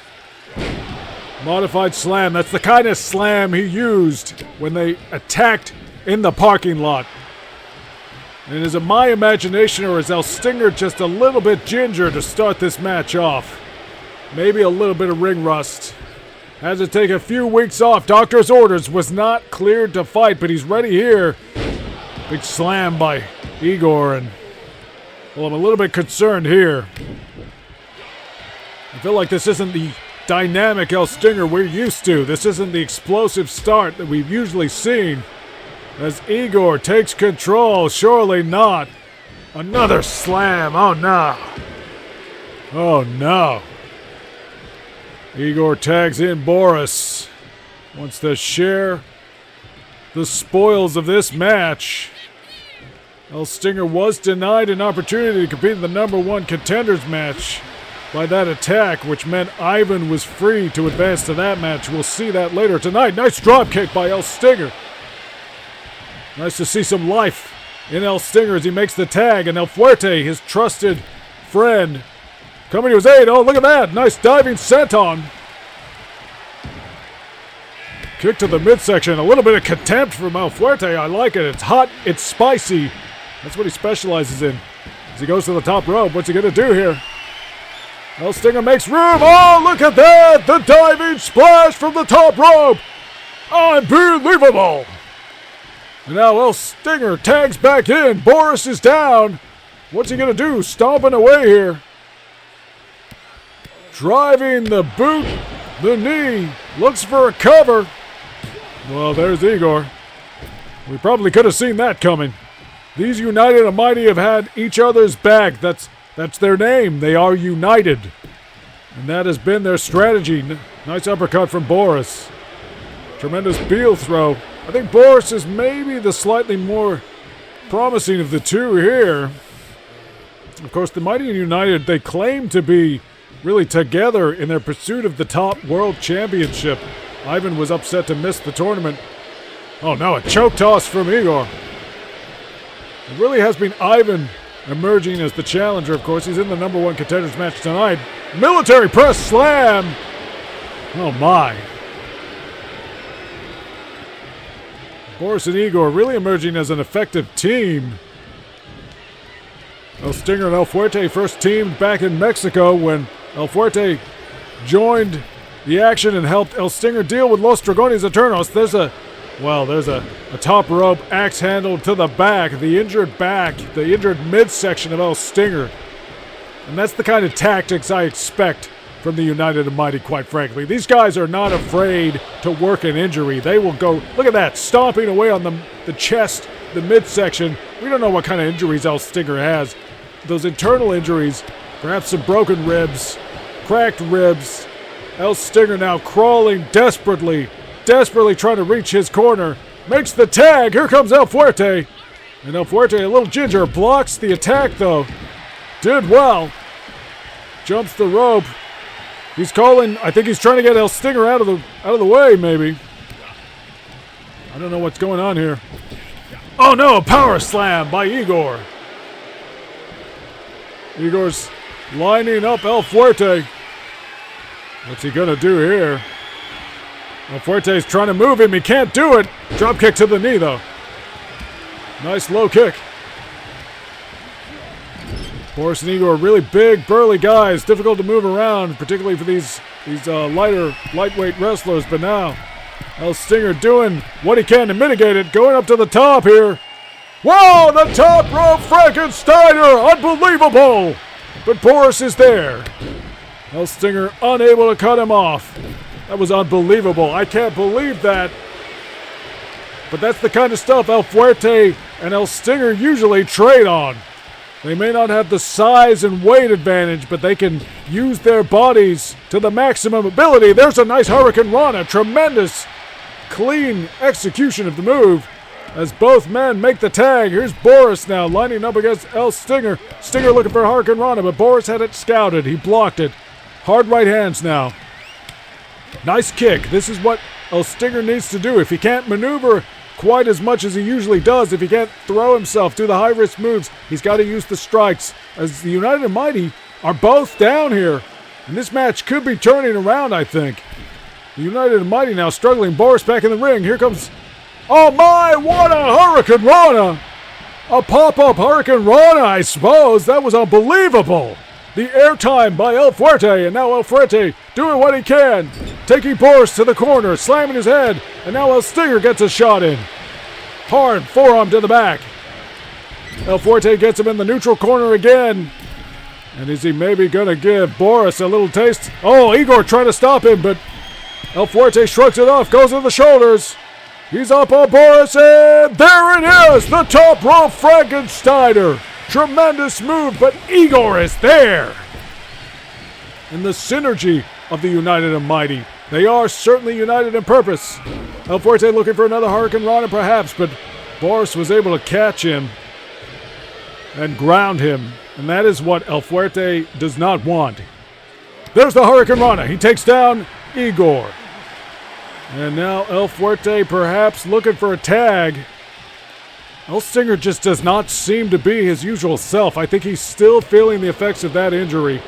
Modified slam, that's the kind of slam he used when they attacked in the parking lot. And is it my imagination, or is El Stinger just a little bit ginger to start this match off? Maybe a little bit of ring rust. Had to take a few weeks off. Doctor's orders, was not cleared to fight, but he's ready here. Big slam by Igor, and well, I'm a little bit concerned here. I feel like this isn't the dynamic El Stinger we're used to. This isn't the explosive start that we've usually seen. As Igor takes control, surely not. Another slam. Oh, no. Oh, no. Igor tags in Boris. Wants to share the spoils of this match. El Stinger was denied an opportunity to compete in the #1 contenders match by that attack, which meant Ivan was free to advance to that match. We'll see that later tonight. Nice drop kick by El Stinger. Nice to see some life in El Stinger as he makes the tag, and El Fuerte, his trusted friend, coming to his aid. Oh, look at that. Nice diving senton. Kick to the midsection. A little bit of contempt from El Fuerte. I like it. It's hot. It's spicy. That's what he specializes in. As he goes to the top rope, what's he going to do here? El Stinger makes room. Oh, look at that. The diving splash from the top rope. Unbelievable. And now El Stinger tags back in. Boris is down. What's he going to do? Stomping away here. Driving the boot, the knee. Looks for a cover. Well, there's Igor. We probably could have seen that coming. These United and Mighty have had each other's back. That's their name. They are united. And that has been their strategy. Nice uppercut from Boris. Tremendous heel throw. I think Boris is maybe the slightly more promising of the two here. Of course, the Mighty and United, they claim to be really together in their pursuit of the top world championship. Ivan was upset to miss the tournament. Oh, now a choke toss from Igor. It really has been Ivan emerging as the challenger, of course. He's in the #1 contenders match tonight. Military press slam. Oh, my. Boris and Igor really emerging as an effective team. El Stinger and El Fuerte first teamed back in Mexico when El Fuerte joined the action and helped El Stinger deal with Los Dragones Eternos. There's a top rope axe handle to the back, the injured midsection of El Stinger. And that's the kind of tactics I expect from the United and Mighty, quite frankly. These guys are not afraid to work an injury. They will go, look at that, stomping away on the chest, the midsection. We don't know what kind of injuries El Stinger has. Those internal injuries, perhaps some broken ribs, cracked ribs. El Stinger now crawling desperately trying to reach his corner. Makes the tag. Here comes El Fuerte. And El Fuerte, a little ginger, blocks the attack, though. Did well. Jumps the rope. He's calling. I think he's trying to get El Stinger out of the way, maybe. I don't know what's going on here. Oh, no, a power slam by Igor. Igor's lining up El Fuerte. What's he going to do here? El Fuerte's trying to move him. He can't do it. Drop kick to the knee, though. Nice low kick. Boris and Igor are really big, burly guys. Difficult to move around, particularly for these lightweight wrestlers. But now, El Stinger doing what he can to mitigate it. Going up to the top here. Whoa, the top rope Frankensteiner. Unbelievable. But Boris is there. El Stinger unable to cut him off. That was unbelievable. I can't believe that. But that's the kind of stuff El Fuerte and El Stinger usually trade on. They may not have the size and weight advantage, but they can use their bodies to the maximum ability. There's a nice Hurricane Rana. Tremendous, clean execution of the move as both men make the tag. Here's Boris now lining up against El Stinger. Stinger looking for Hurricane Rana, but Boris had it scouted. He blocked it. Hard right hands now. Nice kick. This is what El Stinger needs to do. If he can't maneuver quite as much as he usually does, if he can't throw himself, do the high-risk moves, he's got to use the strikes. As the United and Mighty are both down here. And this match could be turning around, I think. The United and Mighty now struggling. Boris back in the ring. Here comes... Oh my, what a Hurricane Rana! A pop-up Hurricane Rana, I suppose. That was unbelievable. The airtime by El Fuerte, and now El Fuerte doing what he can. Taking Boris to the corner, slamming his head, and now El Stinger gets a shot in. Hard forearm to the back. El Fuerte gets him in the neutral corner again. And is he maybe going to give Boris a little taste? Oh, Igor trying to stop him, but El Fuerte shrugs it off, goes to the shoulders. He's up on Boris, and there it is! The top rope Frankensteiner! Tremendous move, but Igor is there. And the synergy of the United and Mighty. They are certainly united in purpose. El Fuerte looking for another Hurricane Rana perhaps, but Boris was able to catch him and ground him. And that is what El Fuerte does not want. There's the Hurricane Rana. He takes down Igor. And now El Fuerte perhaps looking for a tag. El Stinger just does not seem to be his usual self. I think he's still feeling the effects of that injury.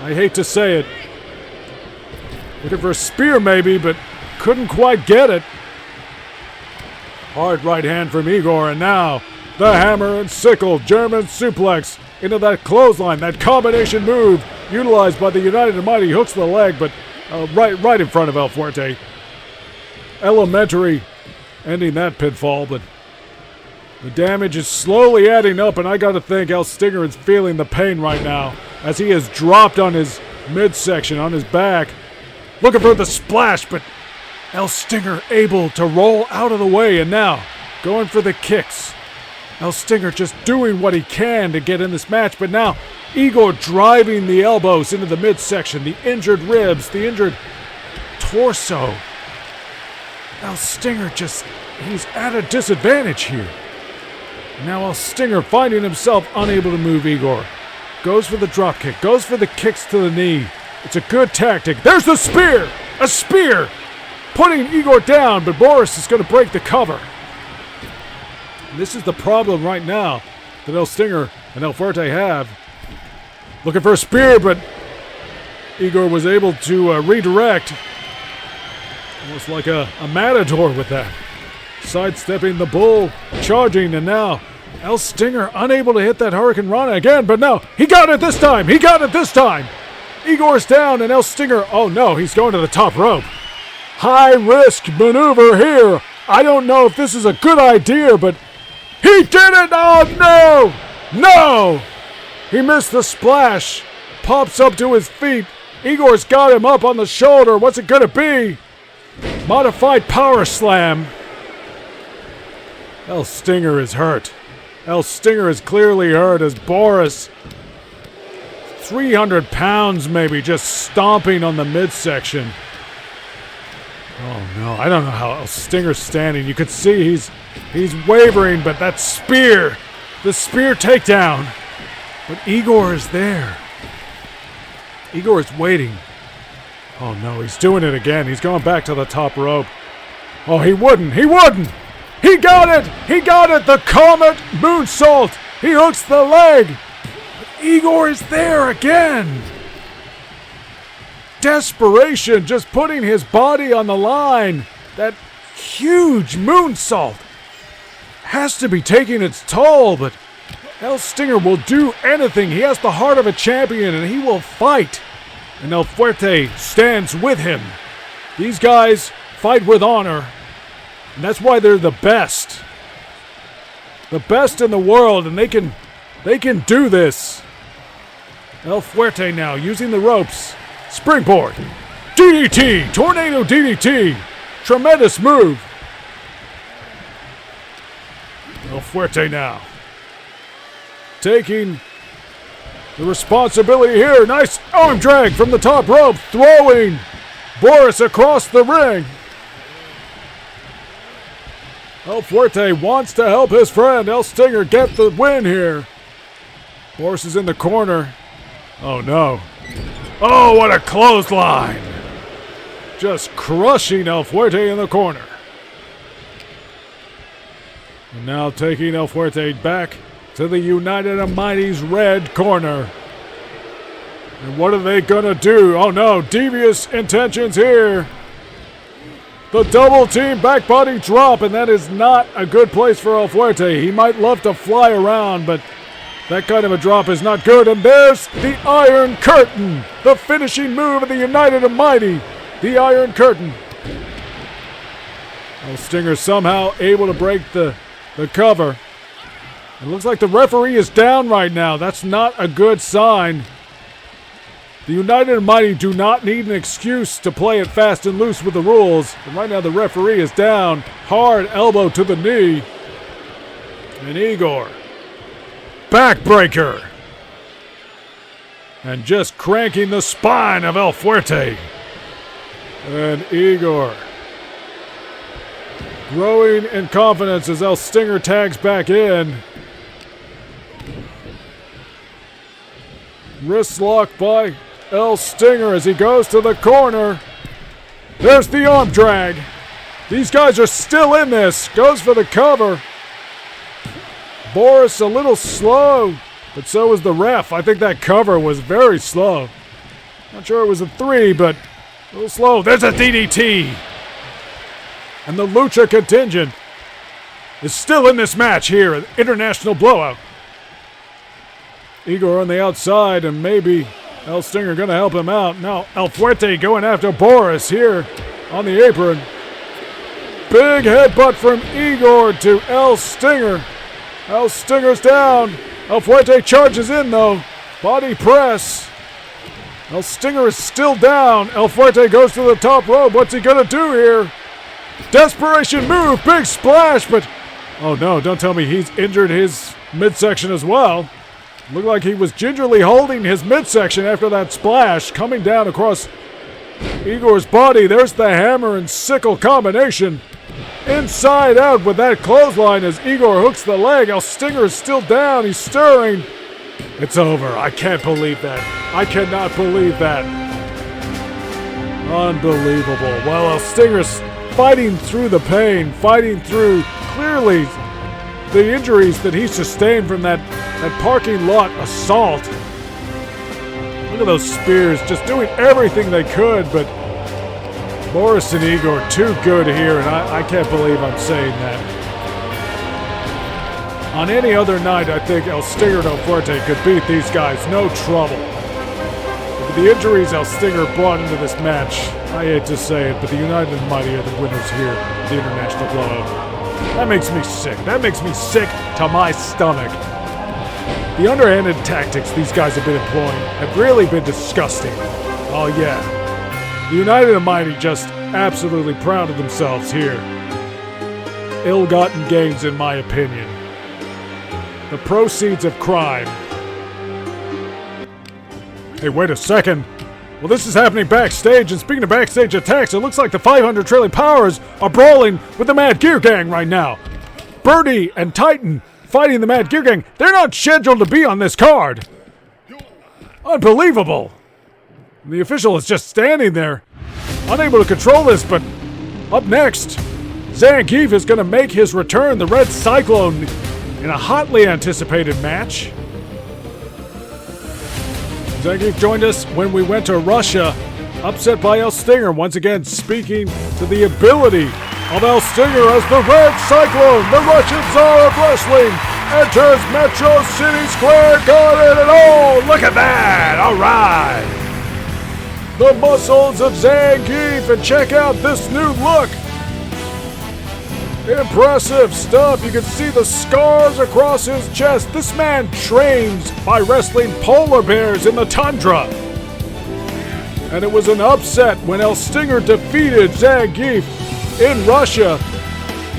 I hate to say it. Looking for a spear maybe, but couldn't quite get it. Hard right hand from Igor, and now the hammer and sickle German suplex into that clothesline, that combination move utilized by the United and Mighty. Hooks the leg, but right in front of El Fuerte. Elementary ending that pinfall, but the damage is slowly adding up, and I gotta think El Stinger is feeling the pain right now as he is dropped on his midsection, on his back. Looking for the splash, but El Stinger able to roll out of the way, and now going for the kicks. El Stinger just doing what he can to get in this match, but now Igor driving the elbows into the midsection, the injured ribs, the injured torso. El Stinger he's at a disadvantage here. Now El Stinger finding himself unable to move Igor. Goes for the drop kick, goes for the kicks to the knee. It's a good tactic. There's the spear! A spear! Putting Igor down, but Boris is going to break the cover. And this is the problem right now that El Stinger and El Fuerte have. Looking for a spear, but Igor was able to redirect. Almost like a matador with that. Sidestepping the bull, charging, and now El Stinger unable to hit that Hurricane Rana again, but no, he got it this time! He got it this time! Igor's down, and El Stinger, oh no, he's going to the top rope. High-risk maneuver here. I don't know if this is a good idea, but he did it! Oh no! No! He missed the splash. Pops up to his feet. Igor's got him up on the shoulder. What's it gonna be? Modified power slam. El Stinger is hurt. El Stinger is clearly hurt as Boris, 300 pounds maybe, just stomping on the midsection. Oh no, I don't know how El Stinger's standing. You could see he's wavering, but that spear, the spear takedown. But Igor is there. Igor is waiting. Oh no, he's doing it again. He's going back to the top rope. Oh, he wouldn't. He wouldn't. He got it. He got it. The Comet moonsault. He hooks the leg. But Igor is there again. Desperation, just putting his body on the line. That huge moonsault has to be taking its toll, but El Stinger will do anything. He has the heart of a champion, and he will fight. And El Fuerte stands with him. These guys fight with honor, and that's why they're the best. The best in the world, and they can do this. El Fuerte now using the ropes. Springboard. DDT. Tornado DDT. Tremendous move. El Fuerte now taking the responsibility here. Nice arm drag from the top rope. Throwing Boris across the ring. El Fuerte wants to help his friend El Stinger get the win here. Boris is in the corner. Oh no. Oh, what a clothesline. Just crushing El Fuerte in the corner. And now taking El Fuerte back to the United and Mighty's red corner. And what are they gonna do? Oh no, devious intentions here. The double team back body drop, and that is not a good place for El Fuerte. He might love to fly around, but that kind of a drop is not good. And there's the Iron Curtain, the finishing move of the United and Mighty. The Iron Curtain. El Stinger somehow able to break the cover. It looks like the referee is down right now. That's not a good sign. The United and Mighty do not need an excuse to play it fast and loose with the rules. And right now the referee is down. Hard elbow to the knee. And Igor backbreaker. And just cranking the spine of El Fuerte. And Igor growing in confidence as El Stinger tags back in. Wrist lock by El Stinger as he goes to the corner. There's the arm drag. These guys are still in this. Goes for the cover. Boris a little slow, but so was the ref. I think that cover was very slow. Not sure it was a 3, but a little slow. There's a DDT. And the Lucha contingent is still in this match here at International Blowout. Igor on the outside, and maybe El Stinger going to help him out. Now El Fuerte going after Boris here on the apron. Big headbutt from Igor to El Stinger. El Stinger's down. El Fuerte charges in though. Body press. El Stinger is still down. El Fuerte goes to the top rope. What's he going to do here? Desperation move. Big splash, but oh no, don't tell me he's injured his midsection as well. Looked like he was gingerly holding his midsection after that splash coming down across Igor's body. There's the hammer and sickle combination. Inside out with that clothesline as Igor hooks the leg. El Stinger is still down. He's stirring. It's over. I can't believe that. I cannot believe that. Unbelievable. Well, El Stinger's fighting through the pain, fighting through clearly the injuries that he sustained from that parking lot assault. Look at those spears, just doing everything they could, but Boris and Igor too good here, and I can't believe I'm saying that. On any other night, I think El Stinger and El Fuerte could beat these guys, no trouble. But with the injuries El Stinger brought into this match, I hate to say it, but the United and Mighty are the winners here at the International Blowout. That makes me sick. That makes me sick to my stomach. The underhanded tactics these guys have been employing have really been disgusting. Oh yeah. The United and Mighty just absolutely proud of themselves here. Ill-gotten gains, in my opinion. The proceeds of crime. Hey, wait a second. Well, this is happening backstage, and speaking of backstage attacks, it looks like the 500 Trailing Powers are brawling with the Mad Gear Gang right now. Birdie and Titan fighting the Mad Gear Gang. They're not scheduled to be on this card. Unbelievable. The official is just standing there, unable to control this, but up next, Zangief is going to make his return, the Red Cyclone, in a hotly anticipated match. Zangief joined us when we went to Russia, upset by El Stinger, once again speaking to the ability of El Stinger as the Red Cyclone, the Russian Tsar of Wrestling, enters Metro City Square Garden, and oh, look at that! All right! The muscles of Zangief, and check out this new look. Impressive stuff. You can see the scars across his chest. This man trains by wrestling polar bears in the tundra. And it was an upset when El Stinger defeated Zangief in Russia.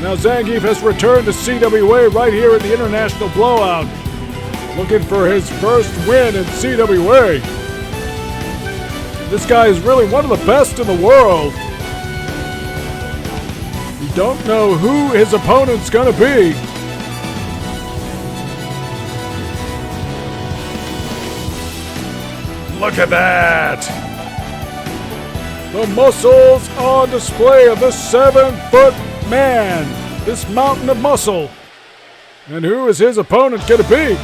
Now Zangief has returned to CWA right here at the International Blowout, looking for his first win in CWA. This guy is really one of the best in the world. You don't know who his opponent's gonna be. Look at that! The muscles on display of this 7-foot man, this mountain of muscle. And who is his opponent gonna be?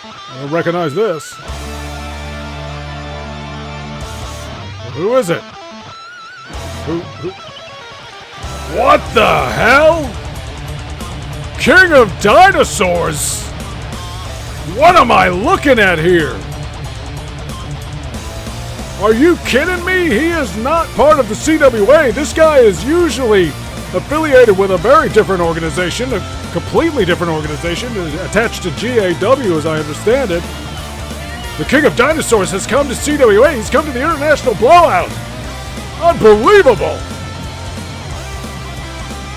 I don't recognize this. Who is it? Who? What the hell? King of Dinosaurs? What am I looking at here? Are you kidding me? He is not part of the CWA. This guy is usually affiliated with a very different organization, a completely different organization, attached to GAW as I understand it. The King of Dinosaurs has come to CWA. He's come to the International Blowout. Unbelievable!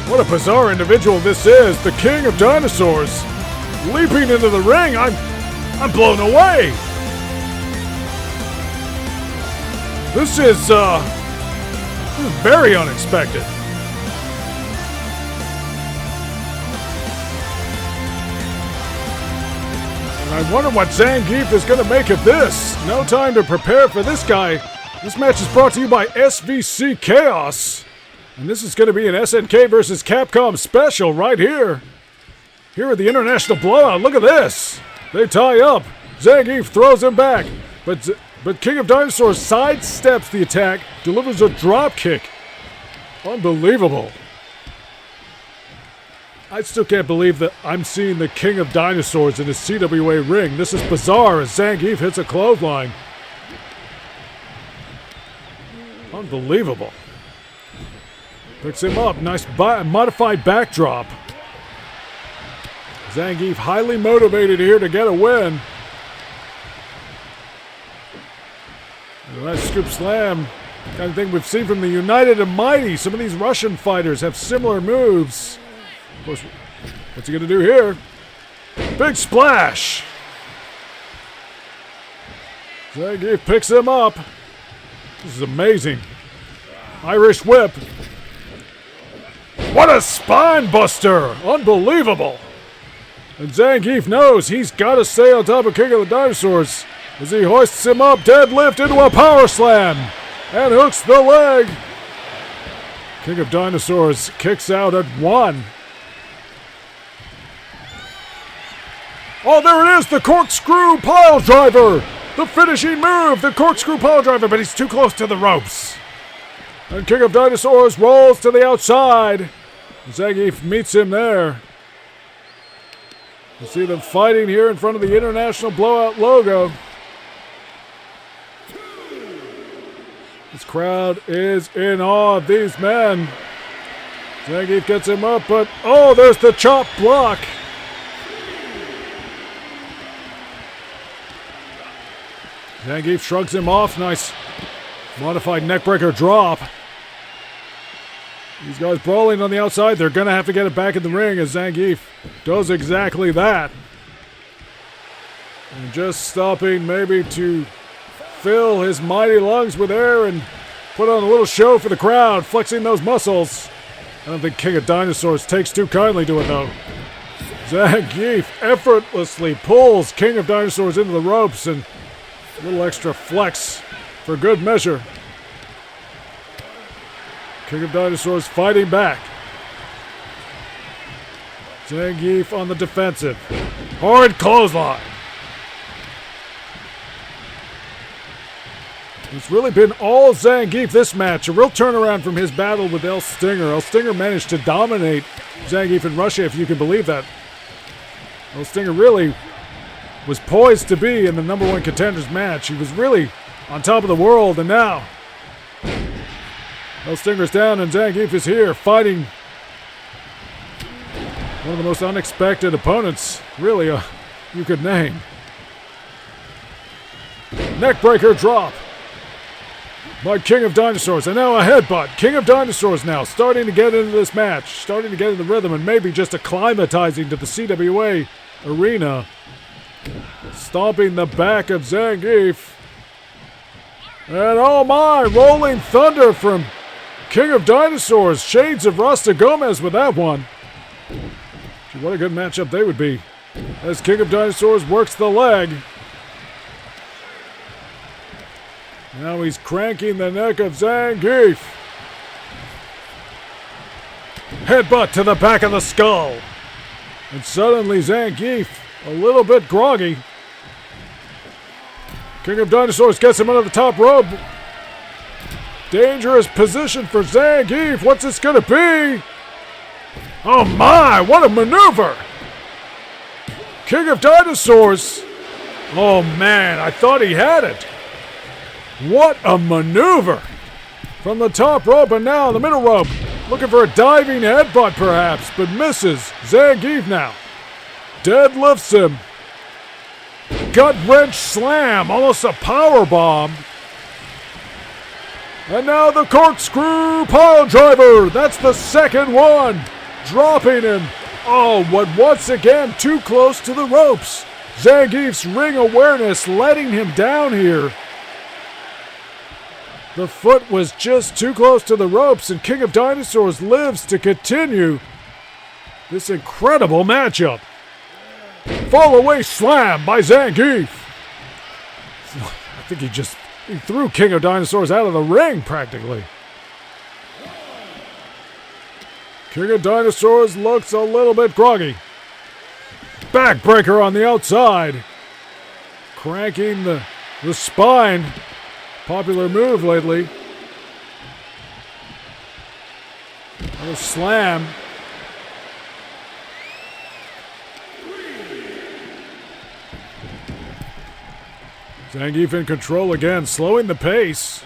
What a bizarre individual this is. The king of dinosaurs. Leaping into the ring. I'm blown away. This is very unexpected. And I wonder what Zangief is going to make of this. No time to prepare for this guy. This match is brought to you by SVC Chaos. And this is going to be an SNK versus Capcom special right here. Here at the International Blowout. Look at this. They tie up. Zangief throws him back. But King of Dinosaurs sidesteps the attack, delivers a drop kick. Unbelievable. I still can't believe that I'm seeing the King of Dinosaurs in a CWA ring. This is bizarre as Zangief hits a clothesline. Unbelievable. Picks him up. Nice modified backdrop. Zangief highly motivated here to get a win. A nice scoop slam. Kind of thing we've seen from the United and Mighty. Some of these Russian fighters have similar moves. Of course, what's he going to do here? Big splash. Zangief picks him up. This is amazing. Irish whip. What a spine buster! Unbelievable! And Zangief knows he's got to stay on top of King of the Dinosaurs as he hoists him up, deadlift into a power slam, and hooks the leg. King of Dinosaurs kicks out at 1. Oh, there it is, the corkscrew pile driver! The finishing move, the corkscrew pile driver, but he's too close to the ropes. And King of Dinosaurs rolls to the outside. Zangief meets him there. You see them fighting here in front of the International Blowout logo. This crowd is in awe of these men. Zangief gets him up, but oh, there's the chop block. Zangief shrugs him off. Nice modified neckbreaker drop. These guys brawling on the outside. They're going to have to get it back in the ring as Zangief does exactly that. And just stopping maybe to fill his mighty lungs with air and put on a little show for the crowd, flexing those muscles. I don't think King of Dinosaurs takes too kindly to it, though. Zangief effortlessly pulls King of Dinosaurs into the ropes, and a little extra flex for good measure. King of Dinosaurs fighting back. Zangief on the defensive. Hard clothesline. It's really been all Zangief this match. A real turnaround from his battle with El Stinger. El Stinger managed to dominate Zangief in Russia, if you can believe that. El Stinger really was poised to be in the #1 contenders match. He was really on top of the world, and now El Stinger's down and Zangief is here fighting one of the most unexpected opponents, really, you could name. Neckbreaker drop by King of Dinosaurs, and now a headbutt. King of Dinosaurs now starting to get into this match, starting to get in the rhythm, and maybe just acclimatizing to the CWA arena. Stomping the back of Zangief. And oh my, rolling thunder from King of Dinosaurs. Shades of Rasta Gomez with that one. What a good matchup they would be. As King of Dinosaurs works the leg. Now he's cranking the neck of Zangief. Headbutt to the back of the skull. And suddenly Zangief a little bit groggy. King of Dinosaurs gets him under the top rope. Dangerous position for Zangief. What's this going to be? Oh my, what a maneuver. King of Dinosaurs. Oh man, I thought he had it. What a maneuver. From the top rope and now the middle rope. Looking for a diving headbutt perhaps, but misses. Zangief now deadlifts him. Gut wrench slam, almost a power bomb. And now the corkscrew pile driver. That's the second one dropping him. Oh, but once again, too close to the ropes. Zangief's ring awareness letting him down here. The foot was just too close to the ropes, and King of Dinosaurs lives to continue this incredible matchup. Fall away slam by Zangief. I think he threw King of Dinosaurs out of the ring practically. King of Dinosaurs looks a little bit groggy. Backbreaker on the outside. Cranking the spine. Popular move lately. A slam. Zangief in control again, slowing the pace.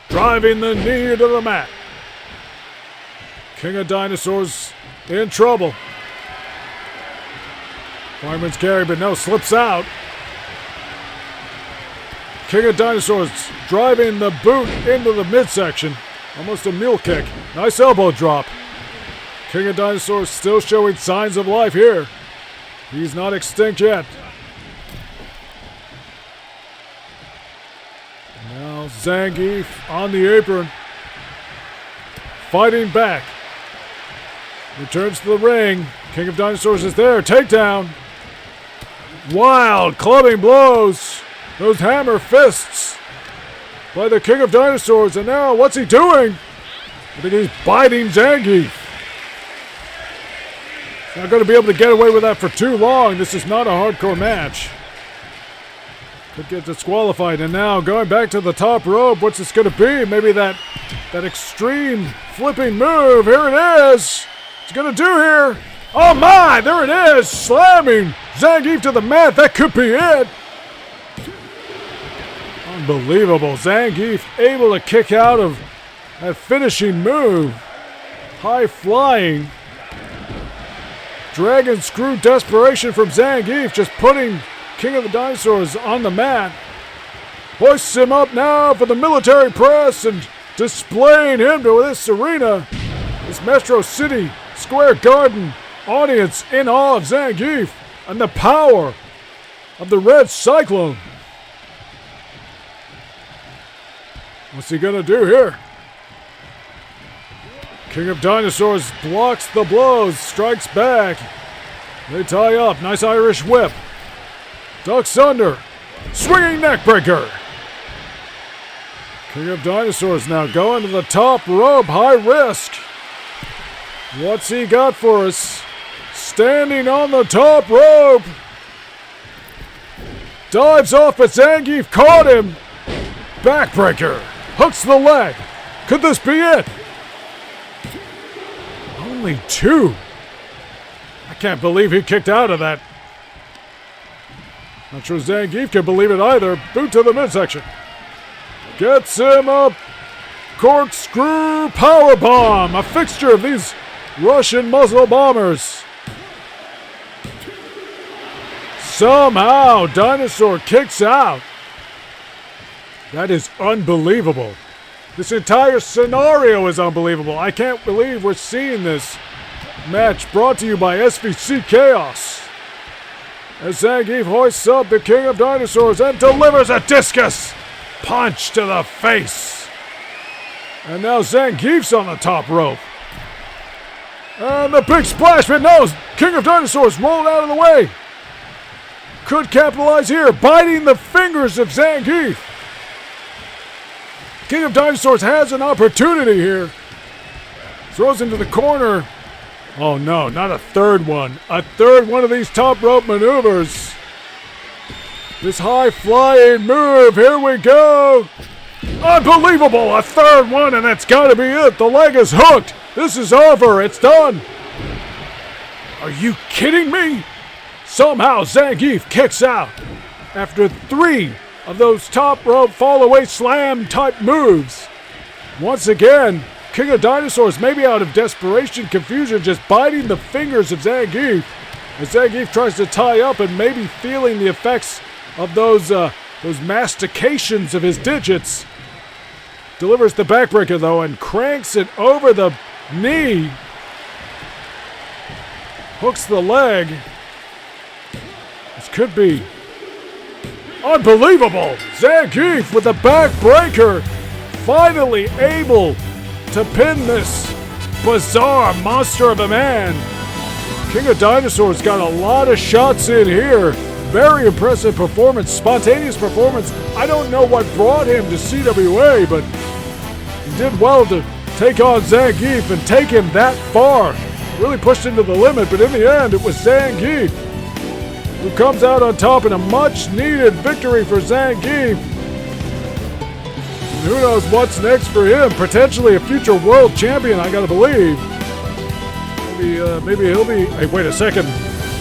Driving the knee to the mat. King of Dinosaurs in trouble. Fireman's carry, but no, slips out. King of Dinosaurs driving the boot into the midsection. Almost a mule kick. Nice elbow drop. King of Dinosaurs still showing signs of life here. He's not extinct yet. Now Zangief on the apron. Fighting back. Returns to the ring. King of Dinosaurs is there. Takedown. Wild clubbing blows. Those hammer fists by the King of Dinosaurs. And now what's he doing? I think he's biting Zangief. Not going to be able to get away with that for too long. This is not a hardcore match. Could get disqualified. And now going back to the top rope. What's this going to be? Maybe that extreme flipping move. Here it is. What's going to do here? Oh my! There it is. Slamming Zangief to the mat. That could be it. Unbelievable. Zangief able to kick out of that finishing move. High flying. Dragon screw desperation from Zangief, just putting King of the Dinosaurs on the mat. Hoists him up now for the military press and displaying him to this arena. This Metro City Square Garden audience in awe of Zangief and the power of the Red Cyclone. What's he gonna do here? King of Dinosaurs blocks the blows, strikes back. They tie up. Nice Irish whip. Ducks under. Swinging neckbreaker. King of Dinosaurs now going to the top rope. High risk. What's he got for us? Standing on the top rope. Dives off, but Zangief caught him. Backbreaker. Hooks the leg. Could this be it? Only two. I can't believe he kicked out of that. Not sure Zangief can believe it either. Boot to the midsection. Gets him up. Corkscrew powerbomb. A fixture of these Russian muscle bombers. Somehow Dinosaur kicks out. That is unbelievable. This entire scenario is unbelievable. I can't believe we're seeing this match brought to you by SVC Chaos. As Zangief hoists up the King of Dinosaurs and delivers a discus punch to the face. And now Zangief's on the top rope. And the big splash, but no, King of Dinosaurs rolled out of the way. Could capitalize here, biting the fingers of Zangief. King of Dinosaurs has an opportunity here. Throws into the corner. Oh no, not a third one. A third one of these top rope maneuvers. This high flying move. Here we go. Unbelievable. A third one, and that's got to be it. The leg is hooked. This is over. It's done. Are you kidding me? Somehow Zangief kicks out after three of those top rope fall away slam type moves. Once again, King of Dinosaurs, maybe out of desperation, confusion, just biting the fingers of Zangief as Zangief tries to tie up and maybe feeling the effects of those mastications of his digits. Delivers the backbreaker, though, and cranks it over the knee. Hooks the leg. This could be unbelievable. Zangief with the backbreaker. Finally able to pin this bizarre monster of a man. King of Dinosaurs got a lot of shots in here. Very impressive performance, spontaneous performance. I don't know what brought him to CWA, but he did well to take on Zangief and take him that far. Really pushed him to the limit, but in the end, it was Zangief who comes out on top in a much-needed victory for Zangief. And who knows what's next for him? Potentially a future world champion, I gotta believe. Maybe he'll be... Hey, wait a second.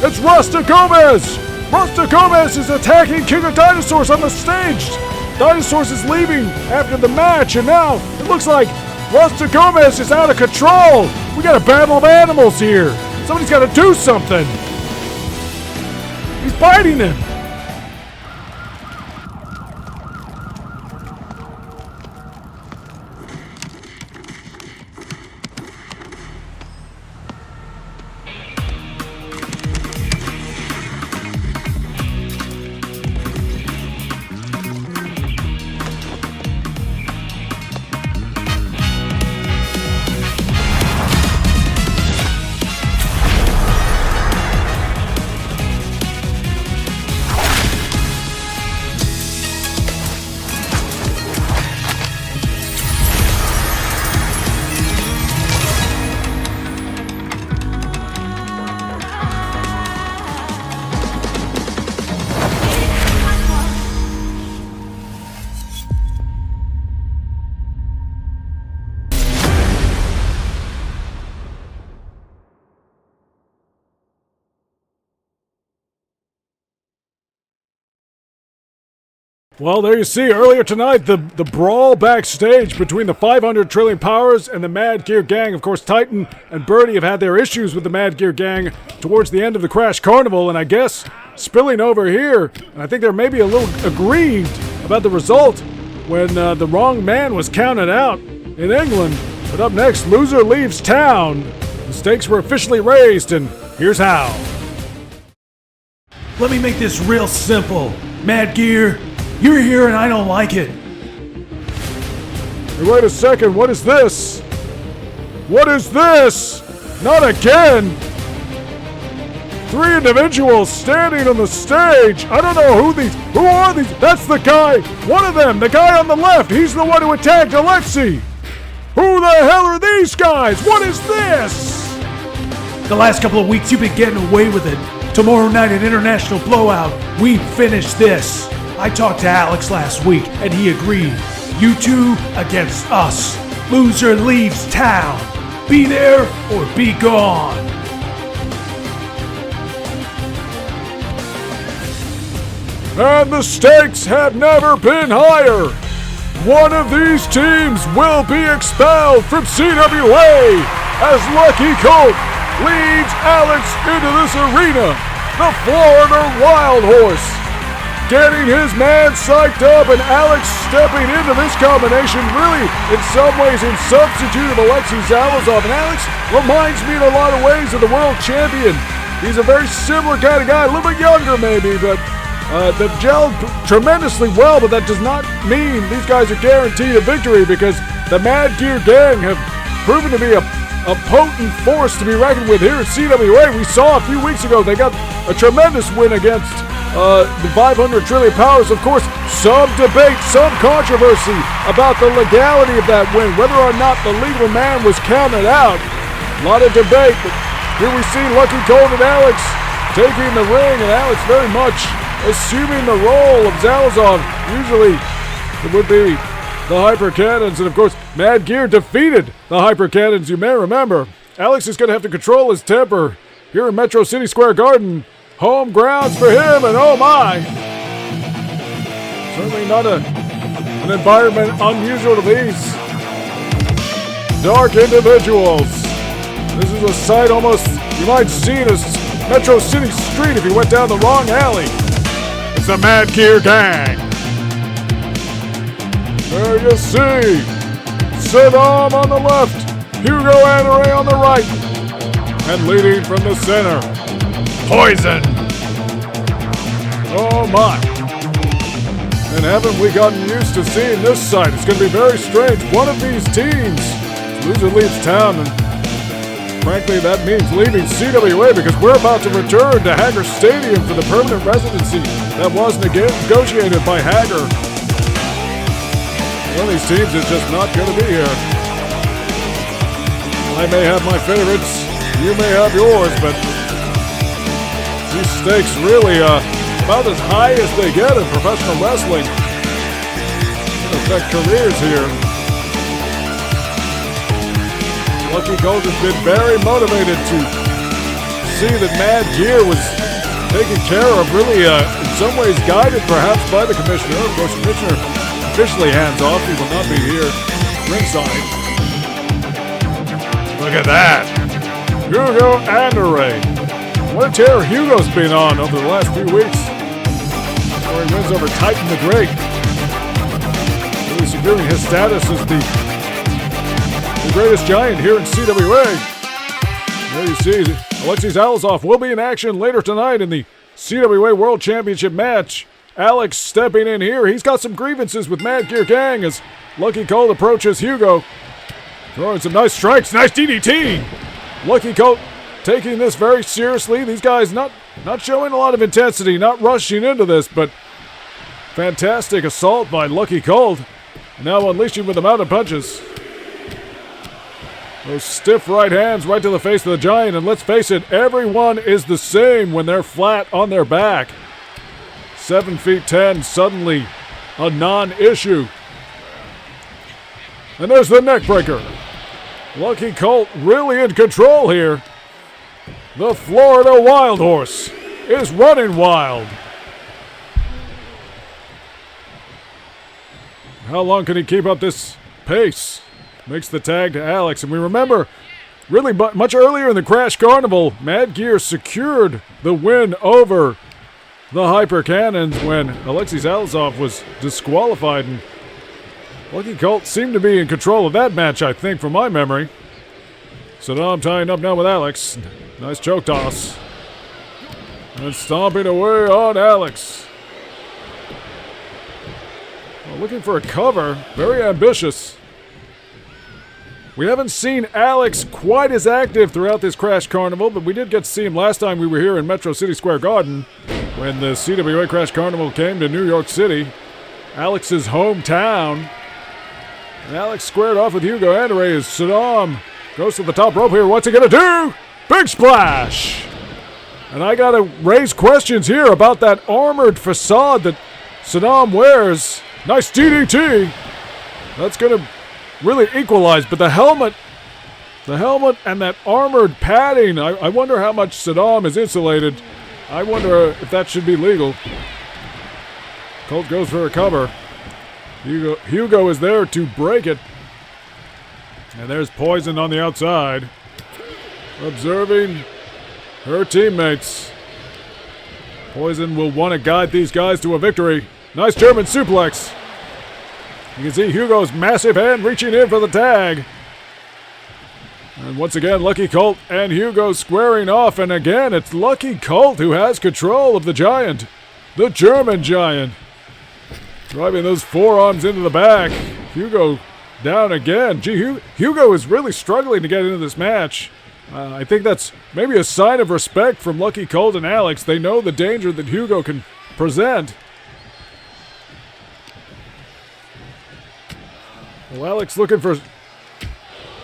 It's Rasta Gomez! Rasta Gomez is attacking King of Dinosaurs on the stage! Dinosaurs is leaving after the match, and now it looks like Rasta Gomez is out of control! We got a battle of animals here! Somebody's gotta do something! He's biting him! Well, there you see, earlier tonight, the brawl backstage between the 500 Trillion Powers and the Mad Gear Gang. Of course, Titan and Birdie have had their issues with the Mad Gear Gang towards the end of the Crash Carnival, and I guess spilling over here, and I think they're maybe a little aggrieved about the result when the wrong man was counted out in England. But up next, loser leaves town. The stakes were officially raised, and here's how. Let me make this real simple. Mad Gear, you're here and I don't like it. Hey, wait a second, what is this? What is this? Not again! 3 individuals standing on the stage. I don't know who are these? That's the guy, one of them, the guy on the left. He's the one who attacked Aleksey. Who the hell are these guys? What is this? The last couple of weeks you've been getting away with it. Tomorrow night at International Blowout, we finish this. I talked to Alex last week, and he agreed. You two against us. Loser leaves town. Be there or be gone. And the stakes have never been higher. One of these teams will be expelled from CWA as Lucky Colt leads Alex into this arena. The Florida Wild Horse. Getting his man psyched up, and Alex stepping into this combination, really, in some ways, in substitute of Aleksey Zalazof. And Alex reminds me in a lot of ways of the world champion. He's a very similar kind of guy, a little bit younger maybe, but they've gelled tremendously well, but that does not mean these guys are guaranteed a victory, because the Mad Gear Gang have proven to be a potent force to be reckoned with here at CWA. We saw a few weeks ago they got a tremendous win against the 500 Trillion Powers. Of course, some debate, some controversy about the legality of that win, whether or not the legal man was counted out. A lot of debate, but here we see Lucky Colt and Alex taking the ring, and Alex very much assuming the role of Zalazof. Usually it would be the Hyper Cannons, and of course, Mad Gear defeated the Hyper Cannons, you may remember. Alex is going to have to control his temper here in Metro City Square Garden. Home grounds for him, and oh my! Certainly not an environment unusual to these dark individuals. This is a sight almost you might see in a Metro City street if you went down the wrong alley. It's the Mad Gear Gang. There you see Saddam on the left, Hugo Anderay on the right, and leading from the center, Poison! oh my. And haven't we gotten used to seeing this sight? It's going to be very strange. One of these teams, loser leaves town, and frankly that means leaving CWA because we're about to return to Hager Stadium for the permanent residency that was negotiated by Hager. One of these teams is just not going to be here. I may have my favorites, you may have yours, but these stakes really about as high as they get in professional wrestling. Can affect careers here. Lucky Colt has been very motivated to see that Mad Gear was taken care of, really in some ways guided perhaps by the commissioner. Of course, the commissioner officially hands off. He will not be here ringside. Look at that! Hugo Anderay. What a tear Hugo's been on over the last few weeks. He wins over Titan the Great. Really securing his status as the greatest giant here in CWA. There you see, Aleksey Zalazof will be in action later tonight in the CWA World Championship match. Alex stepping in here. He's got some grievances with Mad Gear Gang as Lucky Colt approaches Hugo. Throwing some nice strikes. Nice DDT. Lucky Colt taking this very seriously. These guys not showing a lot of intensity, not rushing into this, but fantastic assault by Lucky Colt. Now unleashing with the mounted punches. Those stiff right hands right to the face of the giant, and let's face it, everyone is the same when they're flat on their back. 7'10", suddenly a non-issue. And there's the neck breaker. Lucky Colt really in control here. The Florida Wild Horse is running wild. How long can he keep up this pace? Makes the tag to Alex. And we remember, really much earlier in the Crash Carnival, Mad Gear secured the win over the Hyper Cannons when Aleksey Zalazof was disqualified. And Lucky Colt seemed to be in control of that match, I think, from my memory. Saddam tying up now with Alex. Nice choke toss. And stomping away on Alex. Well, looking for a cover. Very ambitious. We haven't seen Alex quite as active throughout this Crash Carnival, but we did get to see him last time we were here in Metro City Square Garden when the CWA Crash Carnival came to New York City, Alex's hometown. And Alex squared off with Hugo Anderay as Saddam goes to the top rope here. What's he going to do? Big splash! And I got to raise questions here about that armored facade that Saddam wears. Nice DDT. That's going to really equalize, but the helmet and that armored padding, I wonder how much Saddam is insulated. I wonder if that should be legal. Colt goes for a cover. Hugo is there to break it. And there's Poison on the outside, observing her teammates. Poison will want to guide these guys to a victory. Nice German suplex. You can see Hugo's massive hand reaching in for the tag. And once again, Lucky Colt and Hugo squaring off. And again, it's Lucky Colt who has control of the giant. The German giant. Driving those forearms into the back. Hugo down again. Gee, Hugo is really struggling to get into this match. I think that's maybe a sign of respect from Lucky Colt and Alex. They know the danger that Hugo can present. Well, Alex looking for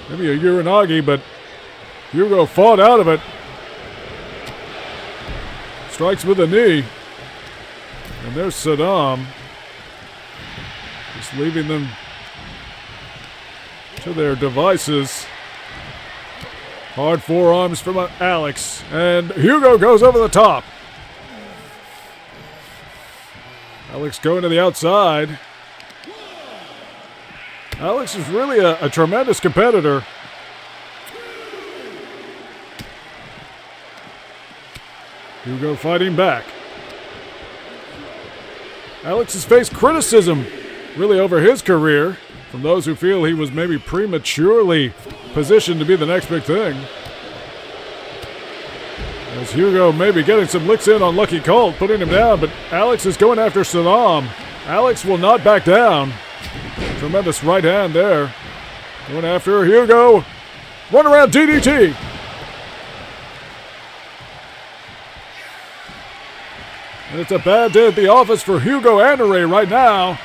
maybe a Uranagi, but Hugo fought out of it. Strikes with a knee. And there's Saddam. Just leaving them to their devices. Hard forearms from Alex. And Hugo goes over the top. Alex going to the outside. Alex is really a tremendous competitor. Hugo fighting back. Alex has faced criticism really over his career from those who feel he was maybe prematurely positioned to be the next big thing. As Hugo maybe getting some licks in on Lucky Colt, putting him down, but Alex is going after Saddam. Alex will not back down. Tremendous right hand there. Going after Hugo. Run around DDT. And it's a bad day at the office for Hugo Anderay right now.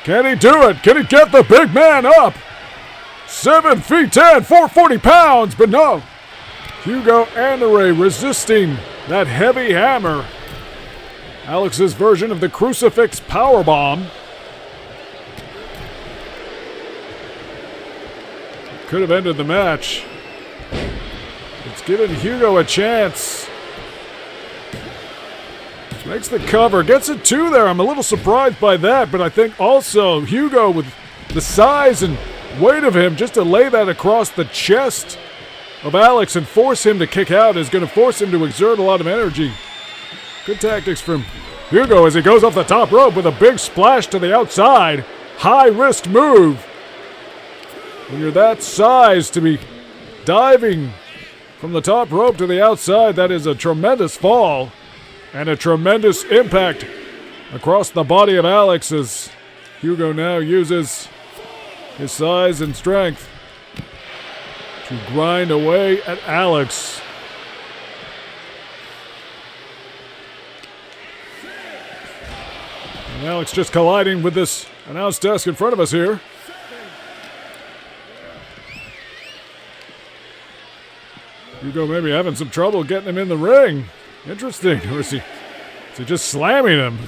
Can he do it? Can he get the big man up? 7 feet 10, 440 pounds, but no. Hugo Anderay resisting that heavy hammer. Alex's version of the crucifix powerbomb. Could have ended the match. It's given Hugo a chance. Makes the cover, gets it two there. I'm a little surprised by that, but I think also Hugo, with the size and weight of him, just to lay that across the chest of Alex and force him to kick out is going to force him to exert a lot of energy. Good tactics from Hugo as he goes off the top rope with a big splash to the outside. High-risk move. When you're that size, to be diving from the top rope to the outside, that is a tremendous fall. And a tremendous impact across the body of Alex as Hugo now uses his size and strength to grind away at Alex. And Alex just colliding with this announce desk in front of us here. Hugo maybe having some trouble getting him in the ring. Interesting. Or is he just slamming him?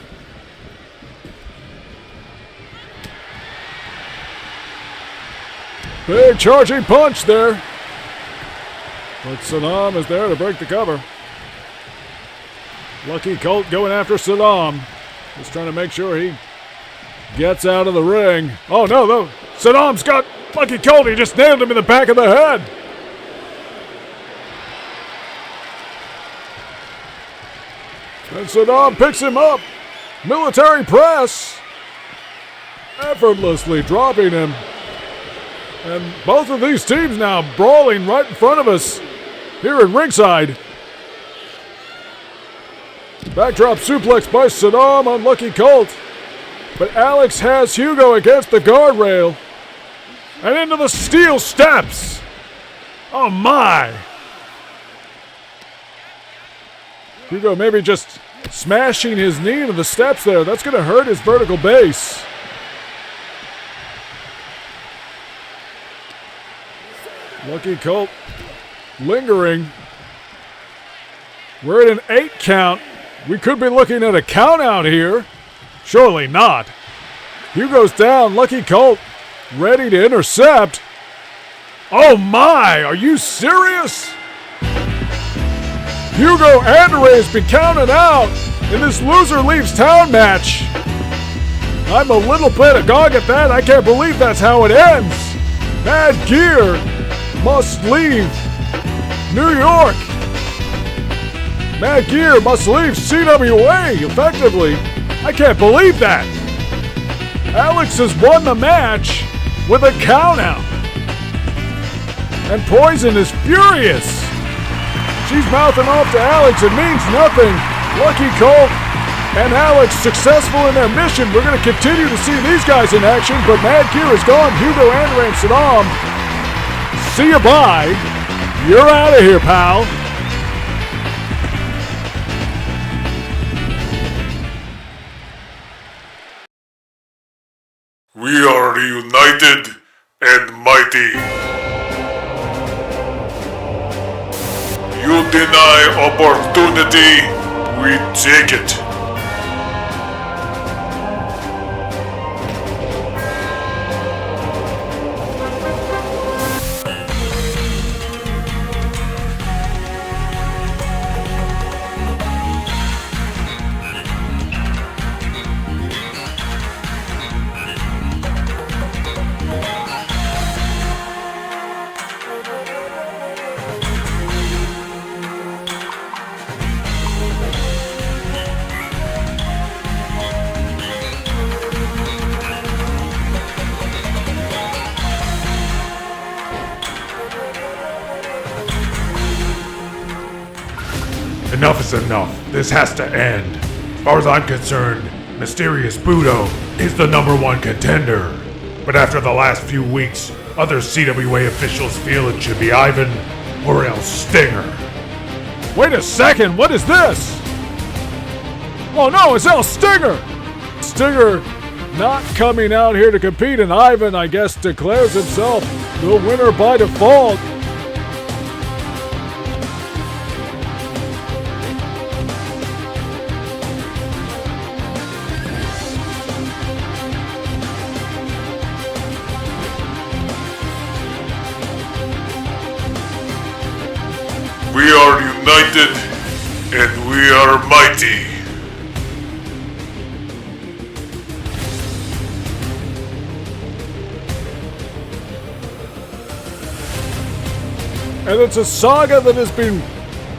Big charging punch there. But Saddam is there to break the cover. Lucky Colt going after Saddam. Just trying to make sure he gets out of the ring. Oh no, though. Saddam's got Lucky Colt. He just nailed him in the back of the head. And Saddam picks him up. Military press. Effortlessly dropping him. And both of these teams now brawling right in front of us here at ringside. Backdrop suplex by Saddam on Lucky Colt. But Alex has Hugo against the guardrail. And into the steel steps. Oh my. Hugo maybe just smashing his knee into the steps there. That's going to hurt his vertical base. Lucky Colt lingering. We're at an 8 count. We could be looking at a count out here. Surely not. Hugo's down. Lucky Colt ready to intercept. Oh my, are you serious? Hugo Anderay has been counted out in this loser leaves town match. I'm a little bit agog at that. I can't believe that's how it ends. Mad Gear must leave New York. Mad Gear must leave CWA effectively. I can't believe that. Alex has won the match with a countout. And Poison is furious. She's mouthing off to Alex. It means nothing. Lucky Colt and Alex successful in their mission. We're going to continue to see these guys in action, but Mad Gear is gone. Hugo Anderay and Saddam. See you bye. You're out of here, pal. We are united and mighty. You deny opportunity, we take it. Enough is enough. This has to end. As far as I'm concerned, Mysterious Budo is the #1 contender. But after the last few weeks, other CWA officials feel it should be Ivan or else Stinger. Wait a second, what is this? Oh no, it's El Stinger! Stinger not coming out here to compete, and Ivan, I guess, declares himself the winner by default. We are united and we are mighty. And it's a saga that has been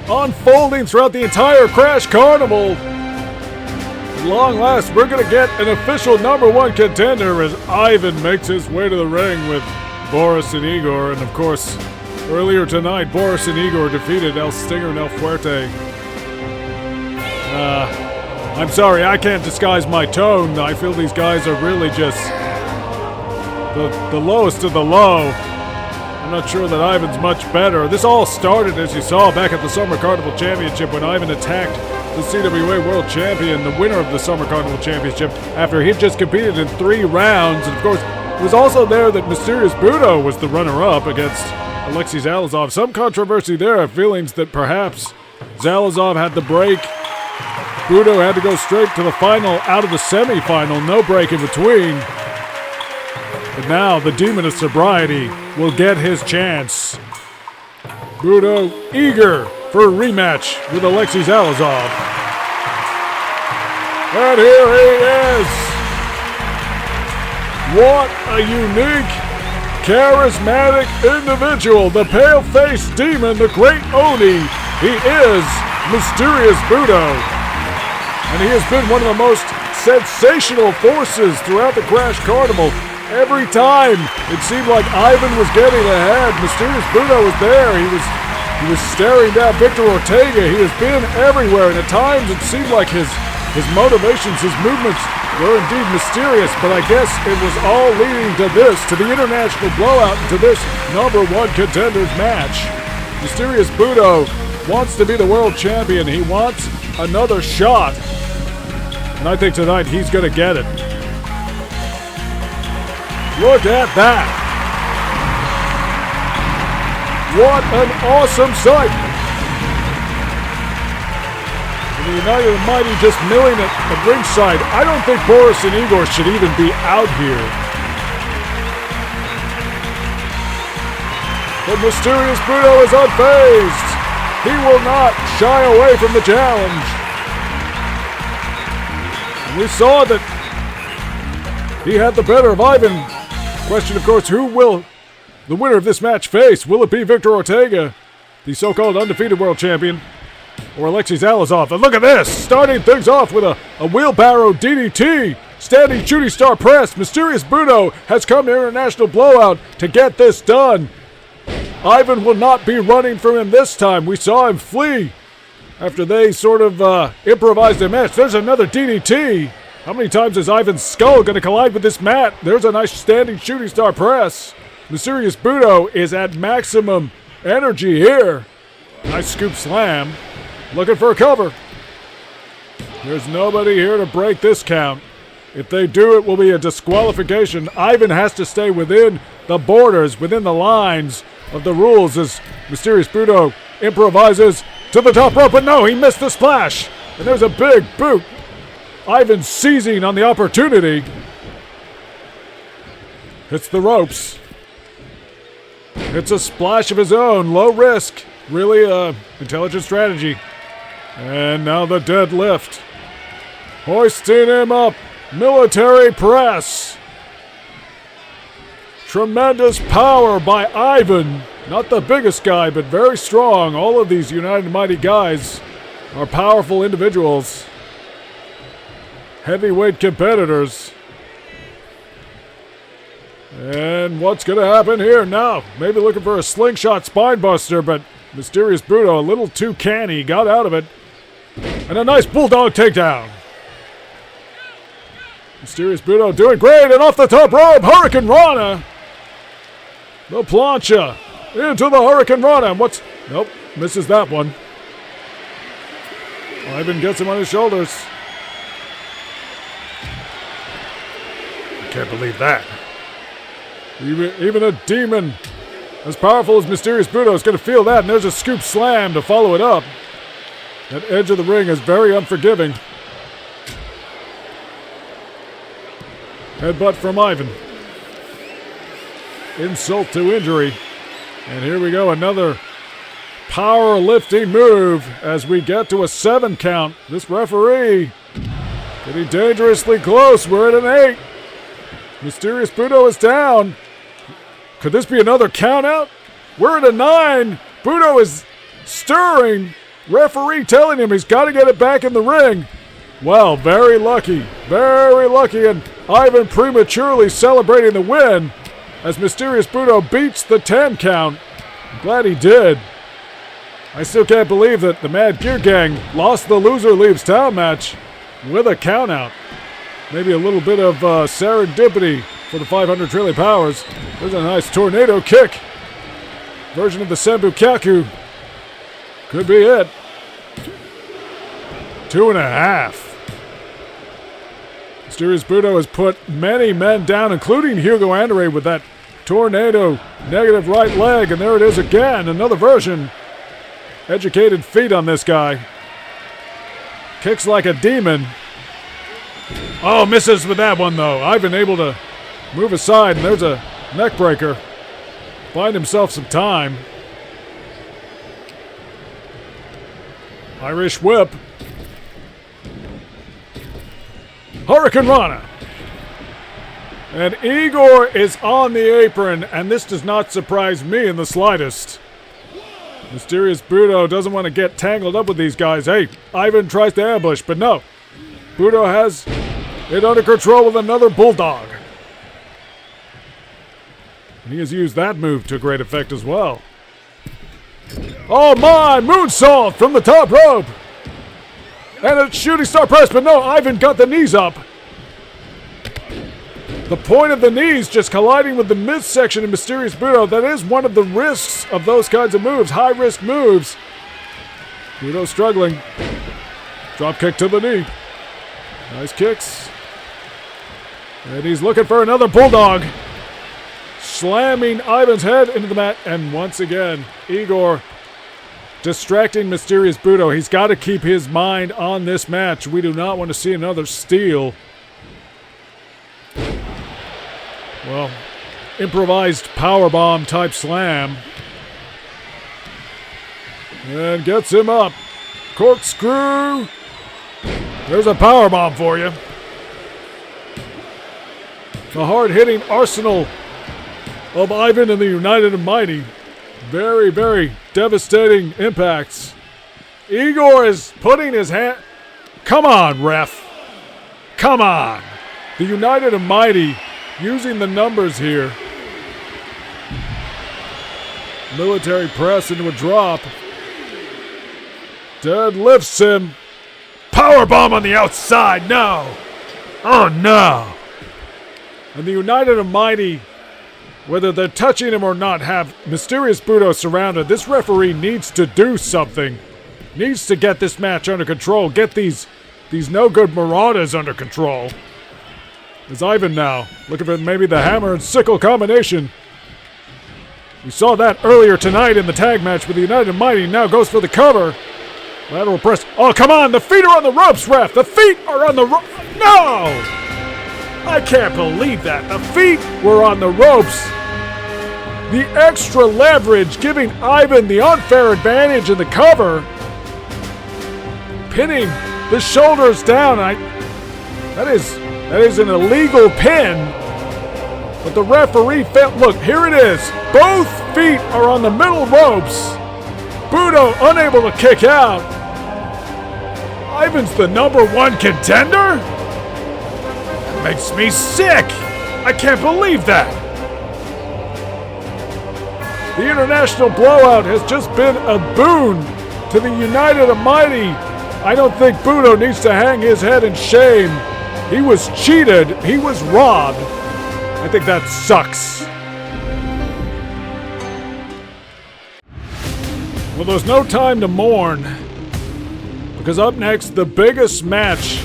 unfolding throughout the entire Crash Carnival. At long last, we're going to get an official #1 contender as Ivan makes his way to the ring with Boris and Igor. And of course, earlier tonight, Boris and Igor defeated El Stinger and El Fuerte. I'm sorry, I can't disguise my tone. I feel these guys are really just the lowest of the low. I'm not sure that Ivan's much better. This all started, as you saw, back at the Summer Carnival Championship when Ivan attacked the CWA World Champion, the winner of the Summer Carnival Championship, after he'd just competed in 3 rounds. And of course, it was also there that Mysterious Budo was the runner-up against Aleksey Zalazof. Some controversy there, feelings that perhaps Zalazov had the break. Budo had to go straight to the final out of the semi-final, no break in between. But now the Demon of Sobriety will get his chance. Budo eager for a rematch with Aleksey Zalazov. And here he is. What a unique, charismatic individual. The pale-faced demon, the great Oni. He is Mysterious Budo. And he has been one of the most sensational forces throughout the Crash Carnival. Every time it seemed like Ivan was getting ahead, Mysterious Budo was there. He was staring down Victor Ortega. He has been everywhere, and at times it seemed like his motivations, his movements were indeed mysterious, but I guess it was all leading to this, to the International Blowout, and to this #1 contenders match. Mysterious Budo wants to be the world champion. He wants another shot, and I think tonight he's going to get it. Look at that! What an awesome sight! And the United and Mighty just milling it at ringside. I don't think Boris and Igor should even be out here. But Mysterious Budo is unfazed. He will not shy away from the challenge. And we saw that he had the better of Ivan. Question, of course, who will the winner of this match face? Will it be Victor Ortega, the so-called undefeated world champion, or Aleksey Zalazof? And look at this! Starting things off with a wheelbarrow DDT, standing shooting star press. Mysterious Budo has come to International Blowout to get this done. Ivan will not be running from him this time. We saw him flee after they sort of improvised a match. There's another DDT. How many times is Ivan's skull going to collide with this mat? There's a nice standing shooting star press. Mysterious Budo is at maximum energy here. Nice scoop slam. Looking for a cover. There's nobody here to break this count. If they do, it will be a disqualification. Ivan has to stay within the borders, within the lines of the rules as Mysterious Budo improvises to the top rope. But no, he missed the splash. And there's a big boot. Ivan seizing on the opportunity. Hits the ropes. It's a splash of his own. Low risk. Really intelligent strategy. And now the deadlift. Hoisting him up. Military press. Tremendous power by Ivan. Not the biggest guy, but very strong. All of these United Mighty guys are powerful individuals. Heavyweight competitors. And what's going to happen here now? Maybe looking for a slingshot spinebuster, but Mysterious Budo a little too canny. Got out of it. And a nice bulldog takedown. Mysterious Budo doing great, and off the top rope, Hurricane Rana. The plancha into the Hurricane Rana. Nope, misses that one. Ivan gets him on his shoulders. Can't believe that. Even a demon as powerful as Mysterious Budo is going to feel that, and there's a scoop slam to follow it up. That edge of the ring is very unforgiving. Headbutt from Ivan. Insult to injury. And here we go, another powerlifting move as we get to a 7 count. This referee getting dangerously close. We're at an 8. Mysterious Budo is down. Could this be another count out? We're at a 9. Budo is stirring. Referee telling him he's got to get it back in the ring. Well, very lucky. Very lucky. And Ivan prematurely celebrating the win as Mysterious Budo beats the 10 count. I'm glad he did. I still can't believe that the Mad Gear Gang lost the Loser Leaves Town match with a count out. Maybe a little bit of serendipity for the 500 Trillion Powers. There's a nice tornado kick. Version of the Senbu Kyaku. Could be it. 2.5. Mysterious Budo has put many men down, including Hugo Andre with that tornado negative right leg. And there it is again, another version. Educated feet on this guy. Kicks like a demon. Oh, misses with that one, though. Ivan able to move aside, and there's a neck breaker. Find himself some time. Irish whip. Hurricane Rana. And Igor is on the apron, and this does not surprise me in the slightest. Mysterious Budo doesn't want to get tangled up with these guys. Hey, Ivan tries to ambush, but no. Budo has it under control with another bulldog. And he has used that move to great effect as well. Oh my, moonsault from the top rope. And a shooting star press, but no, Ivan got the knees up. The point of the knees just colliding with the midsection of Mysterious Budo. That is one of the risks of those kinds of moves, high-risk moves. Budo struggling. Drop kick to the knee. Nice kicks. And he's looking for another bulldog. Slamming Ivan's head into the mat. And once again, Igor distracting Mysterious Budo. He's got to keep his mind on this match. We do not want to see another steal. Well, improvised powerbomb type slam. And gets him up. Corkscrew. There's a powerbomb for you. The hard-hitting arsenal of Ivan and the United and Mighty. Very, very devastating impacts. Igor is putting his hand... Come on, ref. Come on. The United and Mighty using the numbers here. Military press into a drop. Deadlifts him. Powerbomb on the outside. No. Oh, no. And the United and Mighty, whether they're touching him or not, have Mysterious Budo surrounded. This referee needs to do something. Needs to get this match under control. Get these no-good marauders under control. It's Ivan now, looking for maybe the hammer and sickle combination. We saw that earlier tonight in the tag match with the United Mighty. Now goes for the cover. Lateral press. Oh, come on. The feet are on the ropes, ref. The feet are on the ropes. No! I can't believe that. The feet were on the ropes. The extra leverage giving Ivan the unfair advantage in the cover. Pinning the shoulders down. That is an illegal pin. But the referee felt, look, here it is. Both feet are on the middle ropes. Budo unable to kick out. Ivan's the #1 contender? That makes me sick. I can't believe that. The International Blowout has just been a boon to the United and Mighty I don't think Budo needs to hang his head in shame. He was cheated. He was robbed. I think that sucks. Well, there's no time to mourn, because up next, the biggest match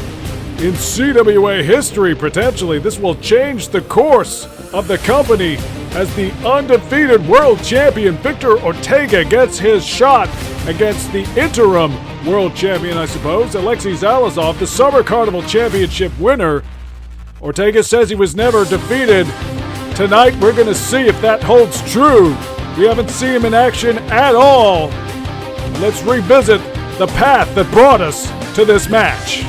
in CWA history, potentially. This will change the course of the company as the undefeated world champion Victor Ortega gets his shot against the interim world champion, I suppose, Aleksey Zalazof, the Summer Carnival Championship winner. Ortega says he was never defeated. Tonight, we're going to see if that holds true. We haven't seen him in action at all. Let's revisit the path that brought us to this match.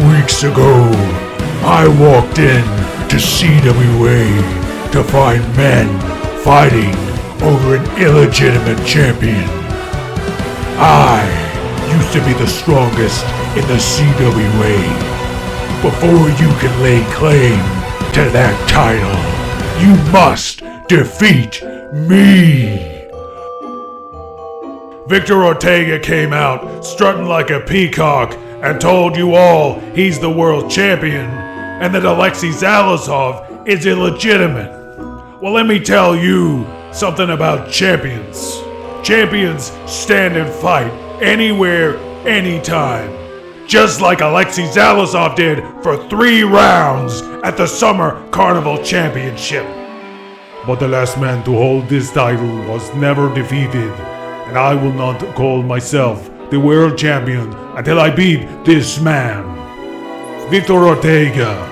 Weeks ago, I walked in to CWA to find men fighting over an illegitimate champion. I used to be the strongest in the CWA. Before you can lay claim to that title, you must defeat me. Victor Ortega came out strutting like a peacock and told you all he's the world champion and that Aleksey Zalazof is illegitimate. Well, let me tell you something about champions. Champions stand and fight anywhere, anytime. Just like Aleksey Zalazof did for 3 rounds at the Summer Carnival Championship. But the last man to hold this title was never defeated, and I will not call myself the world champion until I beat this man. Victor Ortega,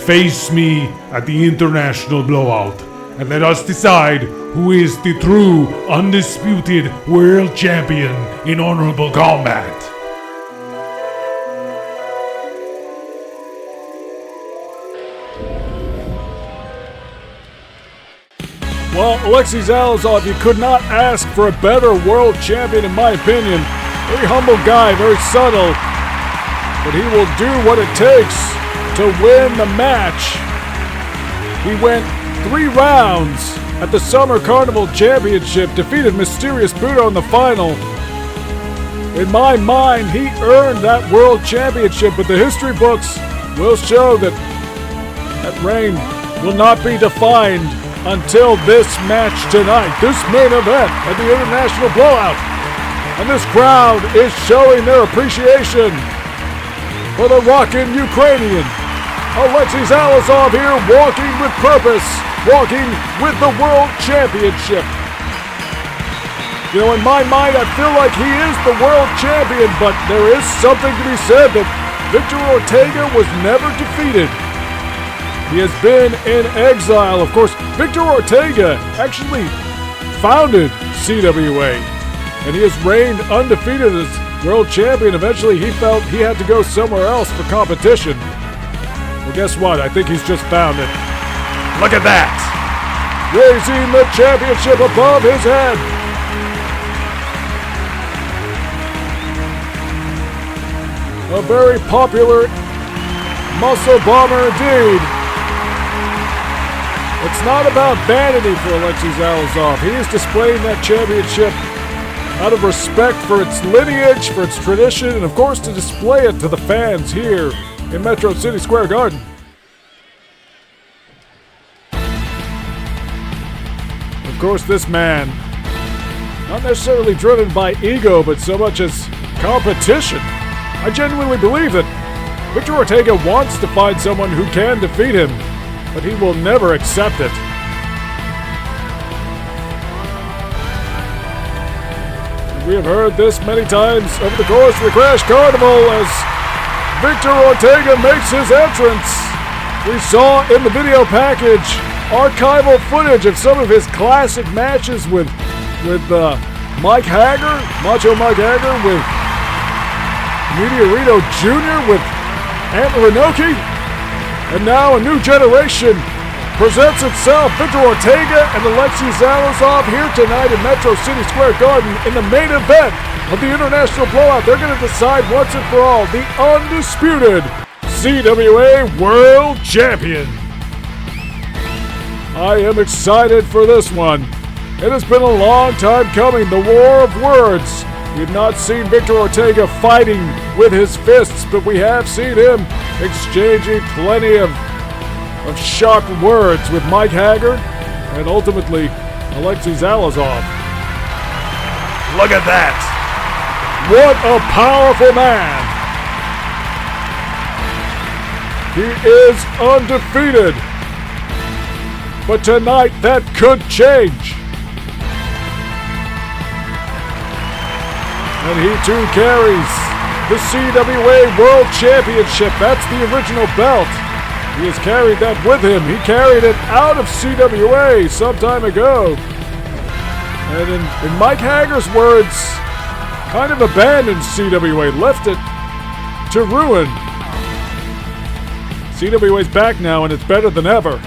face me at the International Blowout, and let us decide who is the true, undisputed world champion in honorable combat. Well, Aleksey Zalazof, you could not ask for a better world champion, in my opinion. Very humble guy, very subtle, but he will do what it takes to win the match. He went 3 rounds at the Summer Carnival Championship, defeated Mysterious Budo in the final. In my mind, he earned that world championship, but the history books will show that that reign will not be defined until this match tonight, this main event at the International Blowout. And this crowd is showing their appreciation for the rockin' Ukrainian. Aleksey Zalazof here, walking with purpose, walking with the World Championship. You know, in my mind, I feel like he is the World Champion, but there is something to be said that Victor Ortega was never defeated. He has been in exile. Of course, Victor Ortega actually founded CWA. And he has reigned undefeated as world champion. Eventually, he felt he had to go somewhere else for competition. Well, guess what? I think he's just found it. Look at that! Raising the championship above his head. A very popular muscle bomber indeed. It's not about vanity for Aleksey Zalazof. He is displaying that championship out of respect for its lineage, for its tradition, and of course to display it to the fans here in Metro City Square Garden. Of course, this man, not necessarily driven by ego, but so much as competition. I genuinely believe that Victor Ortega wants to find someone who can defeat him, but he will never accept it. We have heard this many times over the course of the Crash Carnival as Victor Ortega makes his entrance. We saw in the video package archival footage of some of his classic matches with Mike Hager, Macho Mike Hager, with Meteorito Jr., with Antler Inoki, and now a new generation presents itself. Victor Ortega and Aleksey Zalazof here tonight in Metro City Square Garden in the main event of the International Blowout. They're going to decide once and for all the undisputed CWA World Champion. I am excited for this one. It has been a long time coming, the war of words. We've not seen Victor Ortega fighting with his fists, but we have seen him exchanging plenty of sharp words with Mike Hager and ultimately Aleksey Zalazof. Look at that! What a powerful man! He is undefeated. But tonight that could change. And he too carries the CWA World Championship. That's the original belt. He has carried that with him. He carried it out of CWA some time ago. And in Mike Hager's words, kind of abandoned CWA, left it to ruin. CWA's back now and it's better than ever.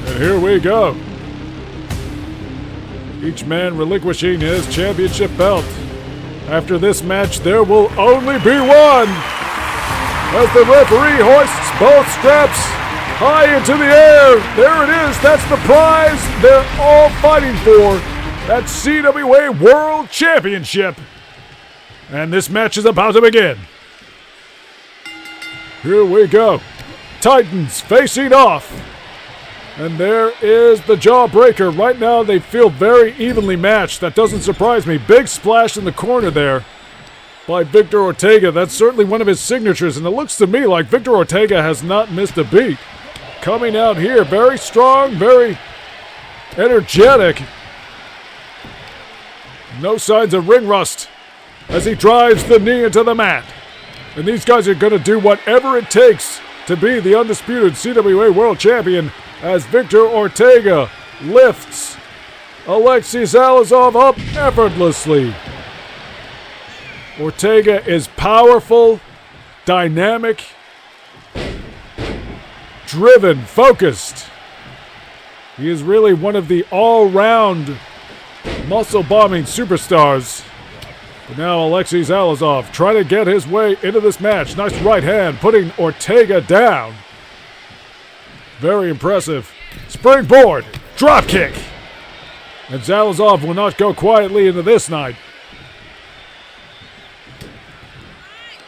And here we go. Each man relinquishing his championship belt. After this match, there will only be one. As the referee hoists both straps high into the air. There it is. That's the prize they're all fighting for. That CWA World Championship. And this match is about to begin. Here we go. Titans facing off. And there is the jawbreaker. Right now they feel very evenly matched. That doesn't surprise me. Big splash in the corner there by Victor Ortega. That's certainly one of his signatures, and it looks to me like Victor Ortega has not missed a beat. Coming out here, very strong, very energetic. No signs of ring rust as he drives the knee into the mat. And these guys are going to do whatever it takes to be the undisputed CWA World Champion as Victor Ortega lifts Aleksey Zalazof up effortlessly. Ortega is powerful, dynamic, driven, focused. He is really one of the all-round muscle-bombing superstars. But now Aleksey Zalazof trying to get his way into this match. Nice right hand, putting Ortega down. Very impressive. Springboard, drop kick. And Zalazof will not go quietly into this night.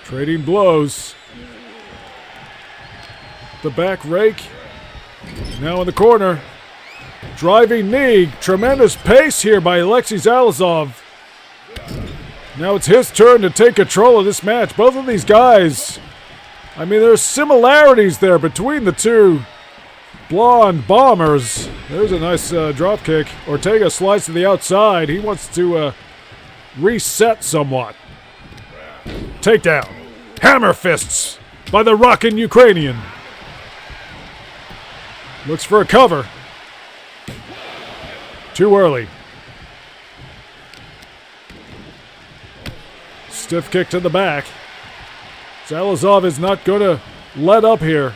Trading blows. The back rake. Now in the corner. Driving knee. Tremendous pace here by Aleksey Zalazof. Now it's his turn to take control of this match. Both of these guys, I mean, there's similarities there between the two blonde bombers. There's a nice drop kick. Ortega slides to the outside. He wants to reset somewhat. Takedown. Hammer fists by the rockin' Ukrainian. Looks for a cover. Too early. Stiff kick to the back. Zalazof is not going to let up here.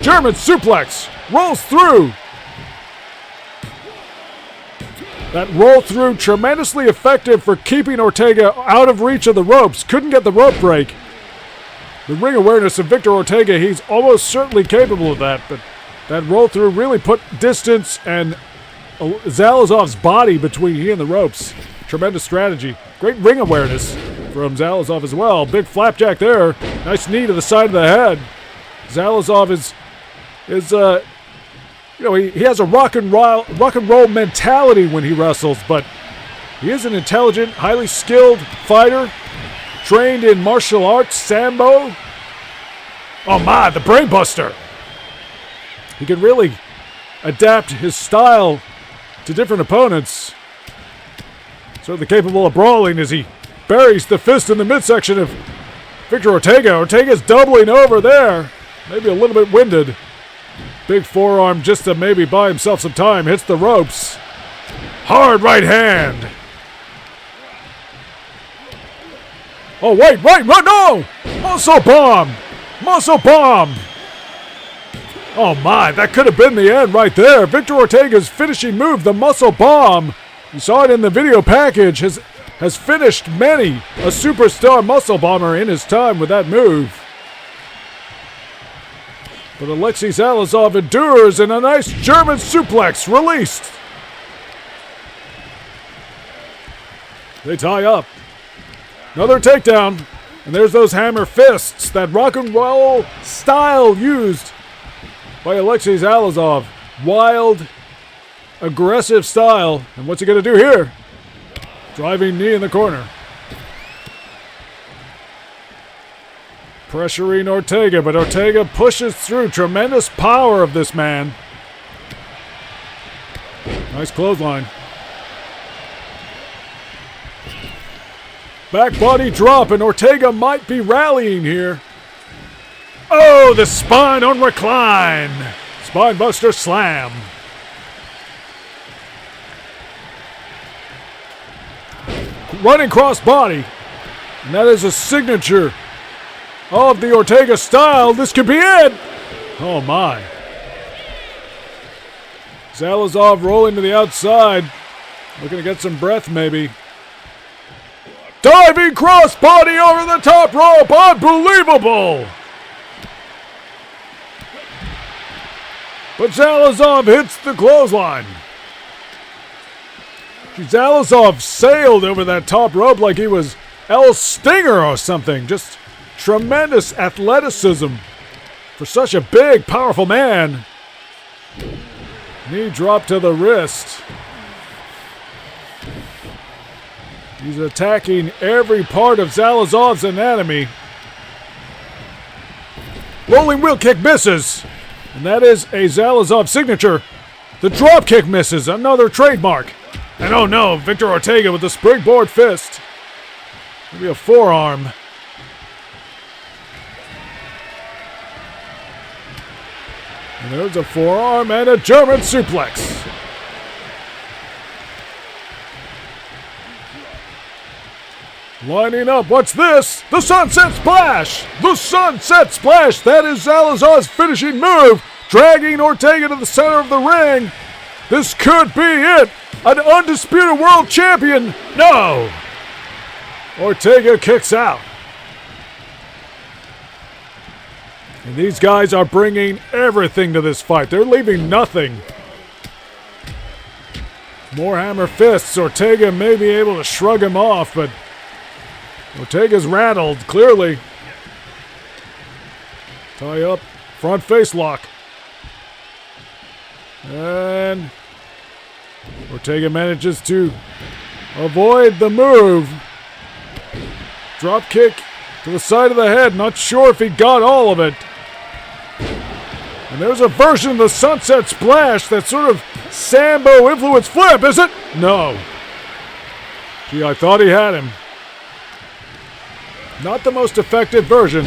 German suplex. Rolls through. That roll through tremendously effective for keeping Ortega out of reach of the ropes. Couldn't get the rope break. The ring awareness of Victor Ortega, he's almost certainly capable of that, but that roll through really put distance and Zalazov's body between he and the ropes. Tremendous strategy. Great ring awareness from Zalazov as well. Big flapjack there. Nice knee to the side of the head. Zalazov is he has a rock and roll mentality when he wrestles, but he is an intelligent, highly skilled fighter, trained in martial arts, sambo. Oh my, the brainbuster! He can really adapt his style to different opponents. Certainly capable of brawling as he buries the fist in the midsection of Victor Ortega. Ortega's doubling over there. Maybe a little bit winded. Big forearm just to maybe buy himself some time. Hits the ropes. Hard right hand. Oh, wait, no! Muscle bomb! Muscle bomb! Oh my, that could have been the end right there. Victor Ortega's finishing move, the muscle bomb. You saw it in the video package. Has finished many a superstar muscle bomber in his time with that move. But Aleksey Zalazov endures, and a nice German suplex released. They tie up. Another takedown. And there's those hammer fists, that rock and roll style used by Aleksey Zalazov. Wild, aggressive style. And what's he going to do here? Driving knee in the corner. Pressuring Ortega, but Ortega pushes through. Tremendous power of this man. Nice clothesline. Back body drop, and Ortega might be rallying here. Oh, the spine on recline. Spine buster slam. Running cross body. And that is a signature of the Ortega style. This could be it. Oh my. Zalazov rolling to the outside. Looking to get some breath maybe. Diving crossbody over the top rope. Unbelievable. But Zalazov hits the clothesline. Zalazov sailed over that top rope like he was El Stinger or something. Just tremendous athleticism for such a big, powerful man. Knee drop to the wrist. He's attacking every part of Zalazov's anatomy. Rolling wheel kick misses. And that is a Zalazov signature. The drop kick misses, another trademark. And oh no, Victor Ortega with the springboard fist. Maybe a forearm. And there's a forearm and a German suplex. Lining up, what's this? The Sunset Splash! The Sunset Splash! That is Zalazov's finishing move, dragging Ortega to the center of the ring. This could be it! An Undisputed World Champion! No! Ortega kicks out. And these guys are bringing everything to this fight. They're leaving nothing. More hammer fists. Ortega may be able to shrug him off, but Ortega's rattled, clearly. Tie up, front face lock. And Ortega manages to avoid the move. Drop kick to the side of the head. Not sure if he got all of it. And there's a version of the Sunset Splash, that sort of Sambo influence flip, is it? No. Gee, I thought he had him. Not the most effective version.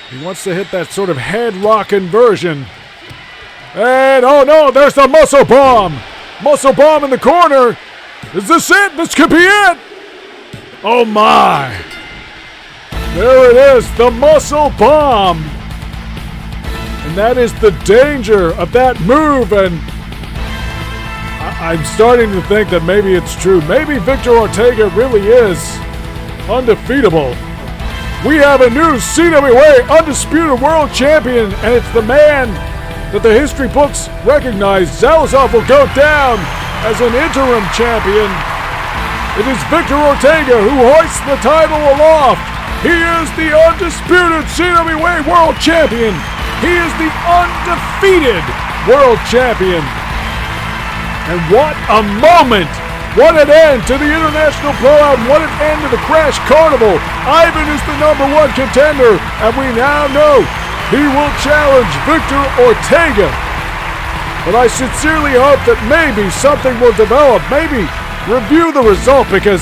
He wants to hit that sort of head-rocking version. And, oh no, there's the muscle bomb! Muscle bomb in the corner! Is this it? This could be it! Oh my! There it is, the muscle bomb! And that is the danger of that move, and I'm starting to think that maybe it's true. Maybe Victor Ortega really is undefeatable. We have a new CWA Undisputed World Champion, and it's the man that the history books recognize Zalazof will go down as an interim champion. It is Victor Ortega who hoists the title aloft. He is the undisputed CWA World Champion. He is the undefeated World Champion. And what a moment! What an end to the International Blowout! What an end to the Crash Carnival! Ivan is the #1 contender, and we now know he will challenge Victor Ortega. But I sincerely hope that maybe something will develop. Maybe review the result, because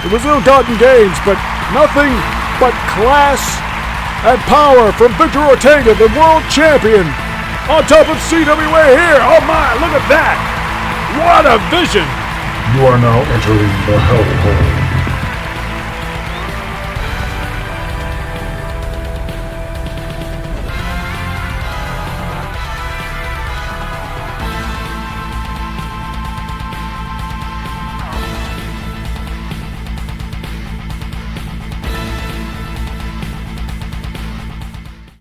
it was ill-gotten gains, but nothing but class and power from Victor Ortega, the world champion, on top of CWA here. Oh my, look at that! What a vision! You are now entering the hellhole.